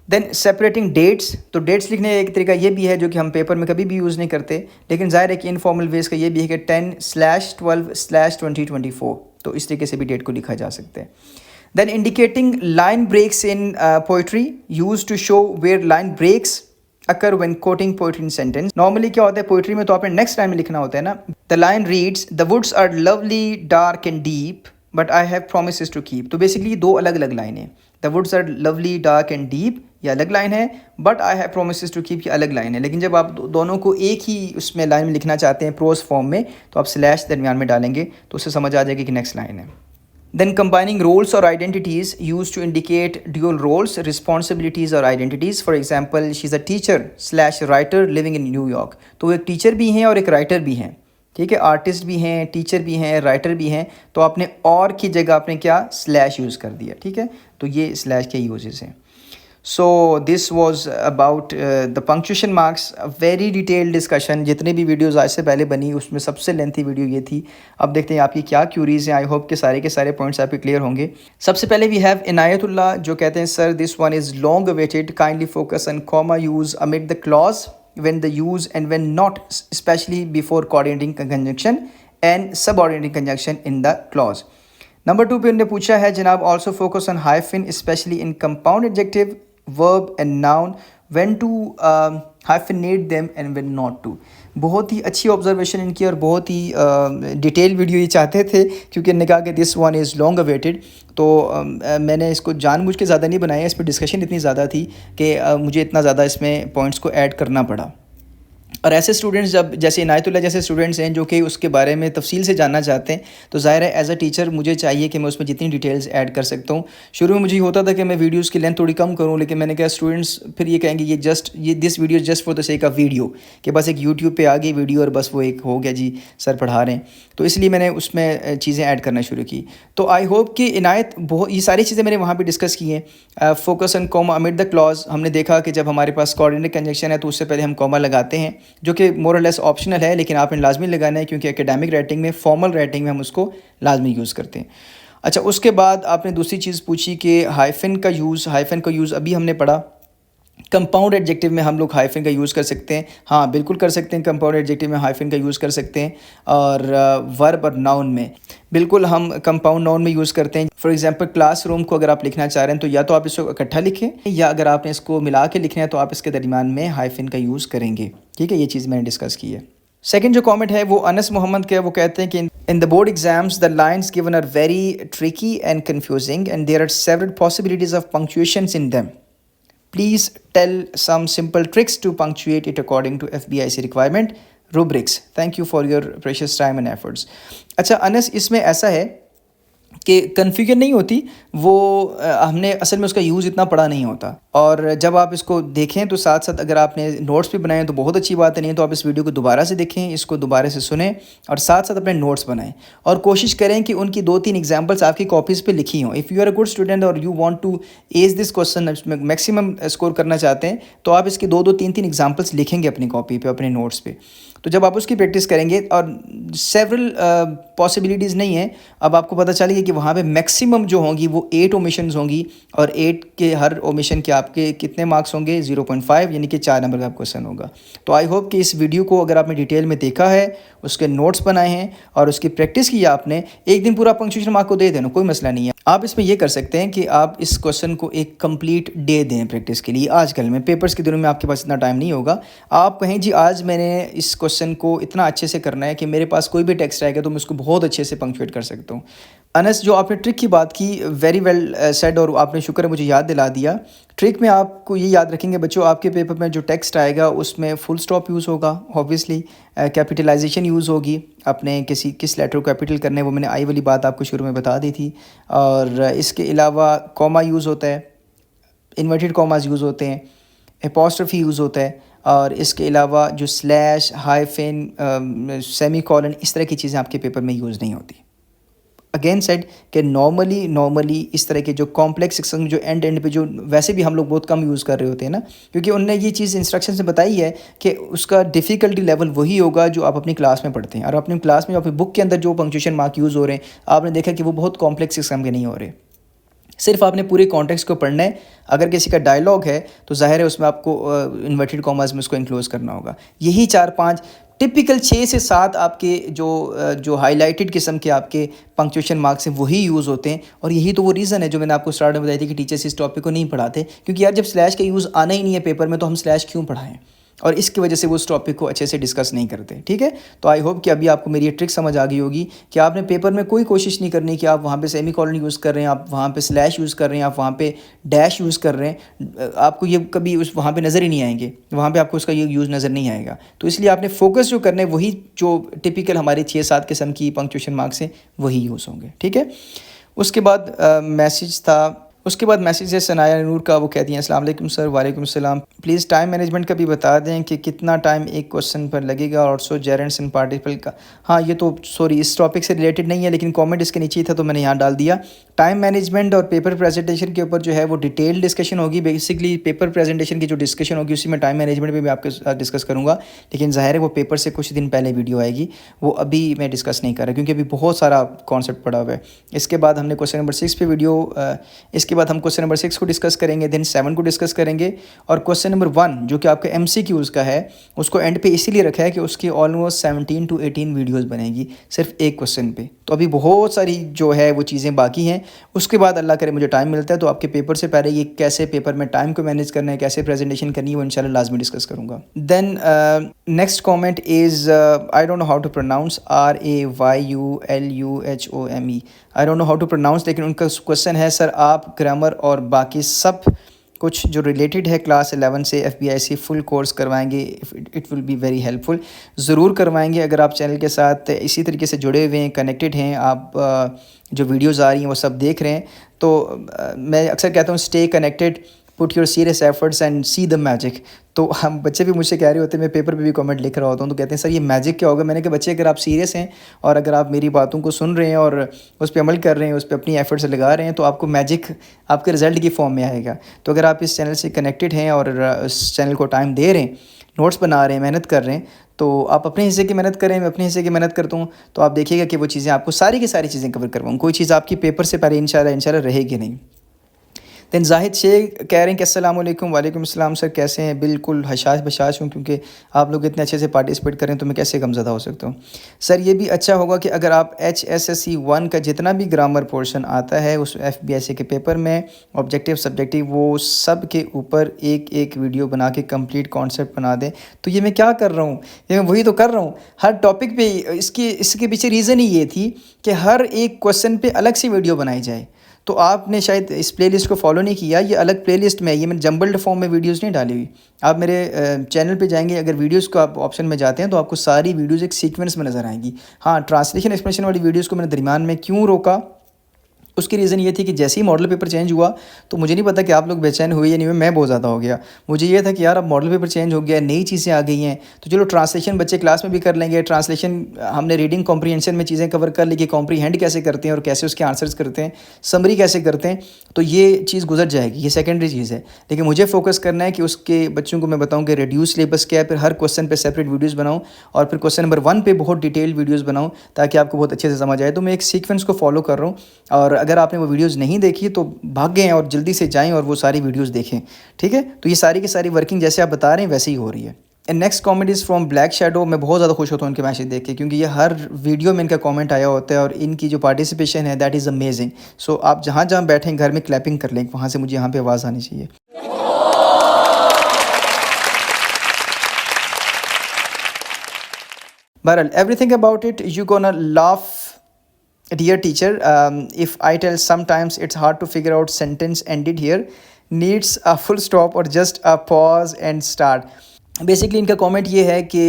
देन सेपरेटिंग डेट्स, तो डेट्स लिखने का एक तरीका ये भी है जो कि हम पेपर में कभी भी यूज़ नहीं करते, लेकिन ज़ाहिर है कि इनफॉर्मल वेज का ये भी है कि 10/12/2024, तो इस तरीके से भी डेट को लिखा जा सकता है। Then indicating line breaks in poetry, use to show where line breaks occur when quoting poetry in sentence. Normally क्या होता है पोइट्री में, तो आपने नेक्स्ट लाइन में लिखना होता है ना, the line reads the woods are lovely dark and deep but I have promises to keep. तो बेसिकली दो अलग अलग लाइनें हैं, the woods are lovely dark and deep ये अलग लाइन है, but I have promises to keep ये अलग लाइन है। लेकिन जब आप दोनों को एक ही उसमें लाइन में लिखना चाहते हैं प्रोज फॉर्म में, तो आप स्लैश दरमियान में डालेंगे तो उससे समझ आ जाएगी कि नेक्स्ट लाइन है। Then combining roles or identities used to indicate dual roles, responsibilities or identities. For example, she's a teacher/writer living in New York. तो वो एक टीचर भी हैं और एक राइटर भी हैं, ठीक है, आर्टिस्ट भी हैं, टीचर भी हैं, राइटर भी हैं। तो आपने और की जगह आपने क्या स्लैश यूज़ कर दिया, ठीक है। तो ये स्लैश के यूजेस हैं। सो this was about the punctuation marks, very detailed discussion. जितने भी वीडियोस आज से पहले बनी उसमें सबसे लेंथी वीडियो ये थी। अब देखते हैं आपकी क्या क्यूरीज हैं। आई होप के सारे पॉइंट्स आपके क्लियर होंगे। सबसे पहले वी हैव इनायतुल्लाह जो कहते हैं sir this one is long awaited, kindly focus on comma use amid the clause when the use and when not, especially before coordinating conjunction and subordinating conjunction in the clause. Number 2 पे उन्होंने पूछा है जनाब also focus on hyphen especially in compound adjective, verb and noun, when to hyphenate them and when not to. बहुत ही अच्छी observation इनकी और बहुत ही डिटेल वीडियो ये चाहते थे क्योंकि इन्होंने कहा कि this one is long awaited. तो मैंने इसको जानबूझ के ज़्यादा नहीं बनाया, इस पर डिस्कशन इतनी ज़्यादा थी कि मुझे इतना ज़्यादा इसमें पॉइंट्स को ऐड करना पड़ा। और ऐसे स्टूडेंट्स जब जैसे इनायतुल्लाह जैसे स्टूडेंट्स हैं जो कि उसके बारे में तफसील से जानना चाहते हैं, तो ज़ाहिर है एज अ टीचर मुझे चाहिए कि मैं उसमें जितनी डिटेल्स ऐड कर सकता हूँ। शुरू में मुझे होता था कि मैं वीडियोस की लेंथ थोड़ी कम करूँ, लेकिन मैंने कहा स्टूडेंट्स फिर ये कहेंगे ये this video just for the sake of video, कि बस एक यूट्यूब पे आ गई वीडियो और बस वो एक हो गया जी सर पढ़ा रहे हैं। तो इसलिए मैंने उसमें चीज़ें ऐड करना शुरू की। तो आई होप कि इनायत बहुत ये सारी चीज़ें मैंने वहाँ पर डिस्कस की हैं। Focus on comma amid the clause, हमने देखा कि जब हमारे पास कोऑर्डिनेट कंजंक्शन है तो उससे पहले हम कॉमा लगाते हैं, जो कि मोर लेस ऑप्शनल है, लेकिन आपने लाजमी लगाना है क्योंकि एकेडमिक राइटिंग में, फॉर्मल राइटिंग में हम उसको लाजमी यूज़ करते हैं। अच्छा, उसके बाद आपने दूसरी चीज़ पूछी कि हाइफन का यूज़ अभी हमने पढ़ा। कंपाउंड एडजेक्टिव में हम लोग हाइफन का यूज़ कर सकते हैं, हाँ बिल्कुल कर सकते हैं। कंपाउंड एडजेक्टिव में हाइफन का यूज़ कर सकते हैं। और वर्ब और नाउन में बिल्कुल हम कंपाउंड नाउन में यूज़ करते हैं। फॉर एग्जांपल क्लासरूम को अगर आप लिखना चाह रहे हैं तो या तो आप इसको इकट्ठा लिखें, या अगर आपने इसको मिला के लिखना है तो आप इसके दरमियान में हाइफन का यूज़ करेंगे, ठीक है। ये चीज़ मैंने डिस्कस की है। सेकंड जो कमेंट है वो अनस मोहम्मद का है, वो कहते हैं कि in the board exams the lines given are very tricky and confusing and there are several possibilities of punctuations in them. Please tell some simple tricks to punctuate it according to FBIC requirement. Rubrics. Thank you for your precious time and efforts. अच्छा अनस, इसमें ऐसा है कि confusion नहीं होती, वो हमने असल में उसका यूज़ इतना पढ़ा नहीं होता, और जब आप इसको देखें तो साथ साथ अगर आपने नोट्स भी बनाए तो बहुत अच्छी बात है, नहीं तो आप इस वीडियो को दोबारा से देखें, इसको दोबारा से सुनें और साथ साथ अपने नोट्स बनाएं और कोशिश करें कि उनकी 2-3 एग्जांपल्स आपकी कॉपीज़ पे लिखी हों. If you are a good student और you want to ace this question, maximum score करना चाहते हैं, तो आप इसके 2-3 एग्जाम्पल्स लिखेंगे अपनी कॉपी पे, अपने नोट्स पे. तो जब आप उसकी प्रैक्टिस करेंगे और सेवरल पॉसिबिलिटीज़ नहीं है, अब आपको पता चलेगा कि वहाँ पे मैक्सिमम जो होंगी वो 8 ओमिशंस होंगी और 8 के हर ओमिशन के आपके कितने मार्क्स होंगे, 0.5, यानी कि 4 नंबर का क्वेश्चन होगा. तो आई होप कि इस वीडियो को अगर आपने डिटेल में देखा है, उसके नोट्स बनाए हैं और उसकी प्रैक्टिस की आपने, एक दिन पूरा पंक्चुएशन मार्क को दे देना, कोई मसला नहीं है. आप इसमें ये कर सकते हैं कि आप इस क्वेश्चन को एक कंप्लीट डे दें प्रैक्टिस के लिए. आजकल में पेपर्स के दिनों में आपके पास इतना टाइम नहीं होगा. आप कहें जी आज मैंने इस क्वेश्चन को इतना अच्छे से करना है कि मेरे पास कोई भी टेक्स्ट आएगा तो मैं उसको बहुत अच्छे से पंक्चुएट कर सकता हूँ. अनस, जो आपने ट्रिक की बात की, वेरी वेल सेड, और आपने शुक्र है मुझे याद दिला दिया. ट्रिक में आपको ये याद रखेंगे बच्चों, आपके पेपर में जो टेक्स्ट आएगा उसमें फुल स्टॉप यूज़ होगा, ऑब्वियसली कैपिटलाइजेशन यूज़ होगी. आपने किस लेटर को कैपिटल करना है वो मैंने आई वाली बात आपको शुरू में बता दी थी. और इसके अलावा कॉमा यूज़ होता है, इन्वर्टेड कॉमास यूज़ होते हैं, एपॉस्ट्रोफी यूज़ होता है, और इसके अलावा जो स्लैश, हाइफन, सेमी कॉलन, इस तरह की चीज़ें आपके पेपर में यूज़ नहीं होती. अगेन सेड कि नॉर्मली इस तरह के जो कॉम्प्लेक्स सेक्शन जो एंड पे जो वैसे भी हम लोग बहुत कम यूज़ कर रहे होते हैं ना, क्योंकि उनने ये चीज़ इंस्ट्रक्शन से बताई है कि उसका डिफ़िकल्टी लेवल वही होगा जो आप अपनी क्लास में पढ़ते हैं, और अपनी क्लास में अपनी बुक के अंदर जो पंक्चुएशन मार्क यूज़ हो रहे हैं, आपने देखा कि वो बहुत कॉम्प्लेक्स किस्म के नहीं हो रहे. सिर्फ आपने पूरे कॉन्टेक्स्ट को पढ़ना है. अगर किसी का डायलॉग है तो ज़ाहिर है उसमें आपको इन्वर्टेड कॉमास में उसको इंक्लोज करना होगा. यही 4-5 टिपिकल 6 से 7 आपके जो हाईलाइटेड किस्म के आपके पंक्चुएशन मार्क्स हैं वही यूज़ होते हैं. और यही तो वो रीज़न है जो मैंने आपको स्टार्ट में बताई थी कि टीचर्स इस टॉपिक को नहीं पढ़ाते, क्योंकि यार जब स्लैश का यूज़ आना ही नहीं है पेपर में तो हम स्लैश क्यों पढ़ाएं, और इसकी वजह से वो उस टॉपिक को अच्छे से डिस्कस नहीं करते. ठीक है, तो आई होप कि अभी आपको मेरी ये ट्रिक समझ आ गई होगी कि आपने पेपर में कोई कोशिश नहीं करनी कि आप वहाँ पे सेमी कॉलन यूज़ कर रहे हैं, आप वहाँ पे स्लैश यूज़ कर रहे हैं, आप वहाँ पे डैश यूज़ कर रहे हैं, आपको ये कभी उस वहाँ पे नज़र ही नहीं आएंगे, वहाँ पे आपको उसका ये यूज़ नज़र नहीं आएगा. तो इसलिए आपने फोकस जो करना है वही जो टिपिकल हमारे 6-7 किस्म की पंक्चुएशन मार्क्स हैं वही यूज़ होंगे. ठीक है, उसके बाद मैसेज था. उसके बाद मैसेज है सनाया नूर का, वो कहती हैं अस्सलाम वालेकुम सर. वालेकुम सलाम. प्लीज़ टाइम मैनेजमेंट का भी बता दें कि कितना टाइम एक क्वेश्चन पर लगेगा, और सो जेरेंट्स एंड पार्टिकल का. हाँ, ये तो सॉरी इस टॉपिक से रिलेटेड नहीं है, लेकिन कमेंट इसके नीचे ही था तो मैंने यहाँ डाल दिया. टाइम मैनेजमेंट और पेपर प्रेजेंटेशन के ऊपर जो है वो डिटेल डिस्कशन होगी. बेसिकली पेपर प्रेजेंटेशन की जो डिस्कशन होगी उसी में टाइम मैनेजमेंट पर भी आपके साथ डिस्कस करूँगा, लेकिन ज़ाहिर है वो पेपर से कुछ दिन पहले वीडियो आएगी, वो अभी मैं डिस्कस नहीं कर रहा क्योंकि अभी बहुत सारा कॉन्सेप्ट पड़ा हुआ है. इसके बाद हमने क्वेश्चन नंबर 6 पे वीडियो, इसके बाद हम क्वेश्चन नंबर 6 को डिस्कस करेंगे, देन 7 को डिस्कस करेंगे, और क्वेश्चन नंबर 1 जो कि आपका MCQs का है उसको एंड पे इसीलिए रखा है कि उसकी ऑलमोस्ट 17 to 18 वीडियोस बनेगी सिर्फ एक क्वेश्चन पे. तो अभी बहुत सारी जो है वो चीज़ें बाकी हैं. उसके बाद अल्लाह करे मुझे टाइम मिलता है तो आपके पेपर से पहले ये कैसे पेपर में टाइम को मैनेज करना है, कैसे प्रेजेंटेशन करनी है, वो इंशाल्लाह लाजमी डिस्कस करूँगा. Then next comment is I don't know how to pronounce RAYULUHOME. I don't know how to pronounce, लेकिन उनका क्वेश्चन है सर आप ग्रामर और बाकी सब कुछ जो रिलेटेड है क्लास 11 से FBIC फुल कोर्स करवाएंगे, it will be very helpful. ज़रूर करवाएंगे. अगर आप चैनल के साथ इसी तरीके से जुड़े हुए हैं, कनेक्टेड हैं, आप जो वीडियोज़ आ रही हैं वो सब देख रहे हैं, तो मैं अक्सर कहता हूँ stay connected, put your serious efforts and see the magic. तो हम बच्चे भी मुझसे कह रहे होते हैं, मैं पेपर पे भी कमेंट लिख रहा होता हूँ तो कहते हैं सर ये मैजिक क्या होगा. मैंने कहा बच्चे अगर आप सीरियस हैं और अगर आप मेरी बातों को सुन रहे हैं और उस पर अमल कर रहे हैं, उस पर अपनी एफर्ट्स लगा रहे हैं, तो आपको मैजिक आपके रिज़ल्ट की फॉर्म में आएगा. तो अगर आप इस चैनल से कनेक्टेड हैं और इस चैनल को टाइम दे रहे हैं, नोट्स बना रहे हैं, मेहनत कर रहे हैं, तो आप अपने हिस्से की मेहनत करें, मैं अपने हिस्से की मेहनत करता हूँ, तो आप देखिएगा कि वो चीज़ें आपको सारी की सारी चीज़ें कवर करवाऊँ. कोई चीज़ आपकी पेपर से पहले इंशाल्लाह रहेगी नहीं. देन जाहिद शेख कह रहे हैं कि अस्सलाम वालेकुम। वालेकुम अस्सलाम सर, कैसे हैं? बिल्कुल हशाश बशाश हूँ, क्योंकि आप लोग इतने अच्छे से पार्टिसिपेट करें तो मैं कैसे गमज़दा हो सकता हूँ। सर ये भी अच्छा होगा कि अगर आप HSSC 1 का जितना भी ग्रामर पोर्शन आता है उस FBSA के पेपर में, ऑब्जेक्टिव सब्जेक्टिव, वो सब के ऊपर एक एक वीडियो बना के कंप्लीट कॉन्सेप्ट बना दें। तो ये मैं क्या कर रहा हूँ, ये मैं वही तो कर रहा हूँ हर टॉपिक पे। इसके पीछे रीज़न ही ये थी कि हर एक क्वेश्चन पे अलग सी वीडियो बनाई जाए। तो आपने शायद इस प्लेलिस्ट को फॉलो नहीं किया, ये अलग प्लेलिस्ट में है, ये मैंने जंबल्ड फॉर्म में वीडियोस नहीं डाली हुई। आप मेरे चैनल पे जाएंगे, अगर वीडियोस को आप ऑप्शन में जाते हैं तो आपको सारी वीडियोस एक सीक्वेंस में नज़र आएंगी। हाँ, ट्रांसलेशन एक्सप्लेनेशन वाली वीडियोस को मैंने दरमियान में क्यों रोका, उसकी रीज़न ये थी कि जैसे ही मॉडल पेपर चेंज हुआ तो मुझे नहीं पता कि आप लोग बेचैन हुए या नहीं हुए, मैं बहुत ज़्यादा हो गया। मुझे ये था कि यार अब मॉडल पेपर चेंज हो गया, नई चीज़ें आ गई हैं, तो चलो ट्रांसलेशन बच्चे क्लास में भी कर लेंगे। ट्रांसलेशन हमने रीडिंग कॉम्प्रीहेंशन में चीज़ें कवर कर ली कि कॉम्प्रीहेंड कैसे करते हैं और कैसे उसके आंसर्स करते हैं, समरी कैसे करते हैं, तो ये चीज़ गुजर जाएगी, ये सेकेंडरी चीज़ है। लेकिन मुझे फोकस करना है कि उसके बच्चों को मैं बताऊँ कि रिड्यूस सिलेबस क्या है, फिर हर क्वेश्चन पर सेपरेट वीडियोज़ बनाऊँ और फिर क्वेश्चन नंबर 1 पे बहुत डिटेल वीडियोज़ बनाऊँ ताकि आपको बहुत अच्छे से समझ आए। तो मैं एक सीक्वेंस को फॉलो कर रहा हूँ, और अगर आपने वो वीडियोज़ नहीं देखी तो भाग गए और जल्दी से जाएं और वो सारी वीडियोस देखें, ठीक है? तो ये सारी की सारी वर्किंग जैसे आप बता रहे हैं वैसे ही हो रही है। And next comment is from black shadow. मैं बहुत ज़्यादा खुश होता हूँ इनके मैसेज देख के, क्योंकि ये हर वीडियो में इनका कमेंट आया होता है और इनकी जो पार्टिसिपेशन है दैट इज़ अमेजिंग। सो आप जहाँ जहाँ बैठें घर में क्लैपिंग कर लें, वहाँ से मुझे यहाँ पर आवाज़ आनी चाहिए। बहरहाल, everything about it you gonna laugh, dear teacher. If I tell sometimes it's hard to figure out sentence ended here, needs a full stop or just a pause and start. Basically इनका comment ये है कि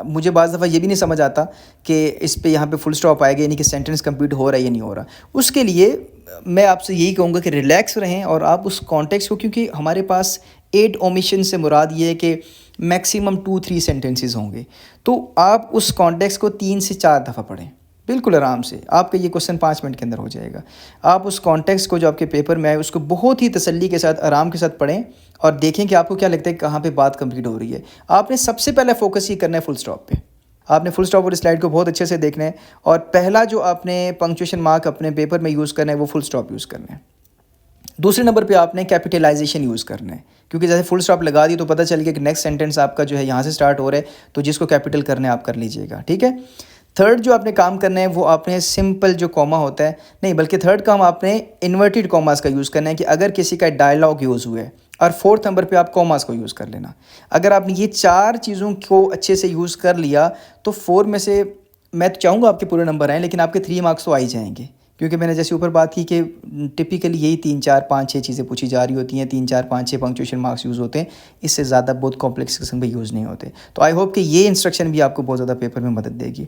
मुझे बाज़ दफ़ा ये भी नहीं समझ आता कि इस पे यहाँ पे फुल स्टॉप आएगा, यानी कि सेंटेंस कंप्लीट हो रहा है या नहीं हो रहा। उसके लिए मैं आपसे यही कहूँगा कि रिलैक्स रहें और आप उस कॉन्टेक्स्ट को, क्योंकि हमारे पास 8 ओमिशन से मुराद ये है कि मैक्सिमम 2-3 सेंटेंसेस होंगे, तो आप उस कॉन्टेक्स्ट को 3 से 4 दफ़ा पढ़ें बिल्कुल आराम से। आपका ये क्वेश्चन 5 मिनट के अंदर हो जाएगा। आप उस कॉन्टेक्स्ट को जो आपके पेपर में आए उसको बहुत ही तसल्ली के साथ, आराम के साथ पढ़ें और देखें कि आपको क्या लगता है कहाँ पे बात कंप्लीट हो रही है। आपने सबसे पहले फोकस ही करना है फुल स्टॉप पे। आपने फुल स्टॉप और स्लाइड को बहुत अच्छे से देखना है, और पहला जो आपने पंक्चुएशन मार्क अपने पेपर में यूज़ करना है वो फुल स्टॉप यूज़ करना है। दूसरे नंबर पे आपने कैपिटलाइजेशन यूज़ करना है, क्योंकि जैसे फुल स्टॉप लगा दी तो पता चल गया कि नेक्स्ट सेंटेंस आपका जो है यहाँ से स्टार्ट हो रहा है, तो जिसको कैपिटल करना है आप कर लीजिएगा, ठीक है। थर्ड जो आपने काम करना है वो आपने सिंपल जो कॉमा होता है, नहीं बल्कि थर्ड काम आपने इन्वर्टेड कॉमास का यूज़ करना है कि अगर किसी का डायलॉग यूज़ हुआ है, और फोर्थ नंबर पे आप कॉमास को यूज़ कर लेना। अगर आपने ये 4 चीज़ों को अच्छे से यूज़ कर लिया तो 4 में से मैं तो चाहूँगा आपके पूरे नंबर आएँ, लेकिन आपके 3 मार्क्स तो आ ही जाएंगे, क्योंकि मैंने जैसे ऊपर बात की कि टिपिकली यही 3-4-5-6 चीज़ें पूछी जा रही होती हैं, 3-4-5-6 पंक्चुएशन मार्क्स यूज़ होते हैं, इससे ज़्यादा बहुत कॉम्प्लेक्स किस्म के यूज़ नहीं होते। तो आई होप कि ये इंस्ट्रक्शन भी आपको बहुत ज़्यादा पेपर में मदद देगी।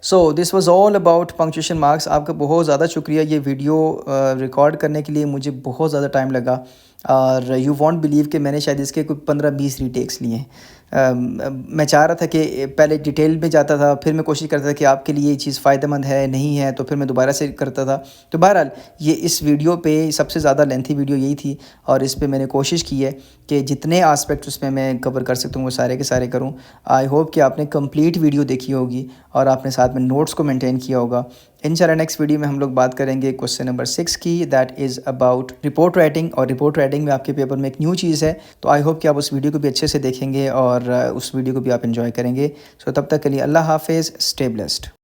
So this was all about punctuation marks. आपका बहुत ज़्यादा शुक्रिया, ये वीडियो रिकॉर्ड करने के लिए मुझे बहुत ज़्यादा टाइम लगा, और यू वॉन्ट बिलीव कि मैंने शायद इसके कोई 15-20 रीटेक्स लिए हैं। मैं चाह रहा था कि पहले डिटेल में जाता था, फिर मैं कोशिश करता था कि आपके लिए ये चीज़ फ़ायदेमंद है नहीं है, तो फिर मैं दोबारा से करता था। तो बहरहाल ये इस वीडियो पे सबसे ज़्यादा लेंथी वीडियो यही थी, और इस पे मैंने कोशिश की है कि जितने आस्पेक्ट उसमें मैं कवर कर सकता हूँ वो सारे के सारे करूँ। आई होप कि आपने कंप्लीट वीडियो देखी होगी और आपने साथ में नोट्स को मेंटेन किया होगा। इंशाल्लाह नेक्स्ट वीडियो में हम लोग बात करेंगे क्वेश्चन नंबर 6 की, that is about report writing. और रिपोर्ट राइटिंग में आपके पेपर में एक न्यू चीज़ है, तो आई होप कि आप उस वीडियो को भी अच्छे से देखेंगे और उस वीडियो को भी आप एंजॉय करेंगे। सो तब तक के लिए अल्लाह हाफिज़, स्टे ब्लेस्ड।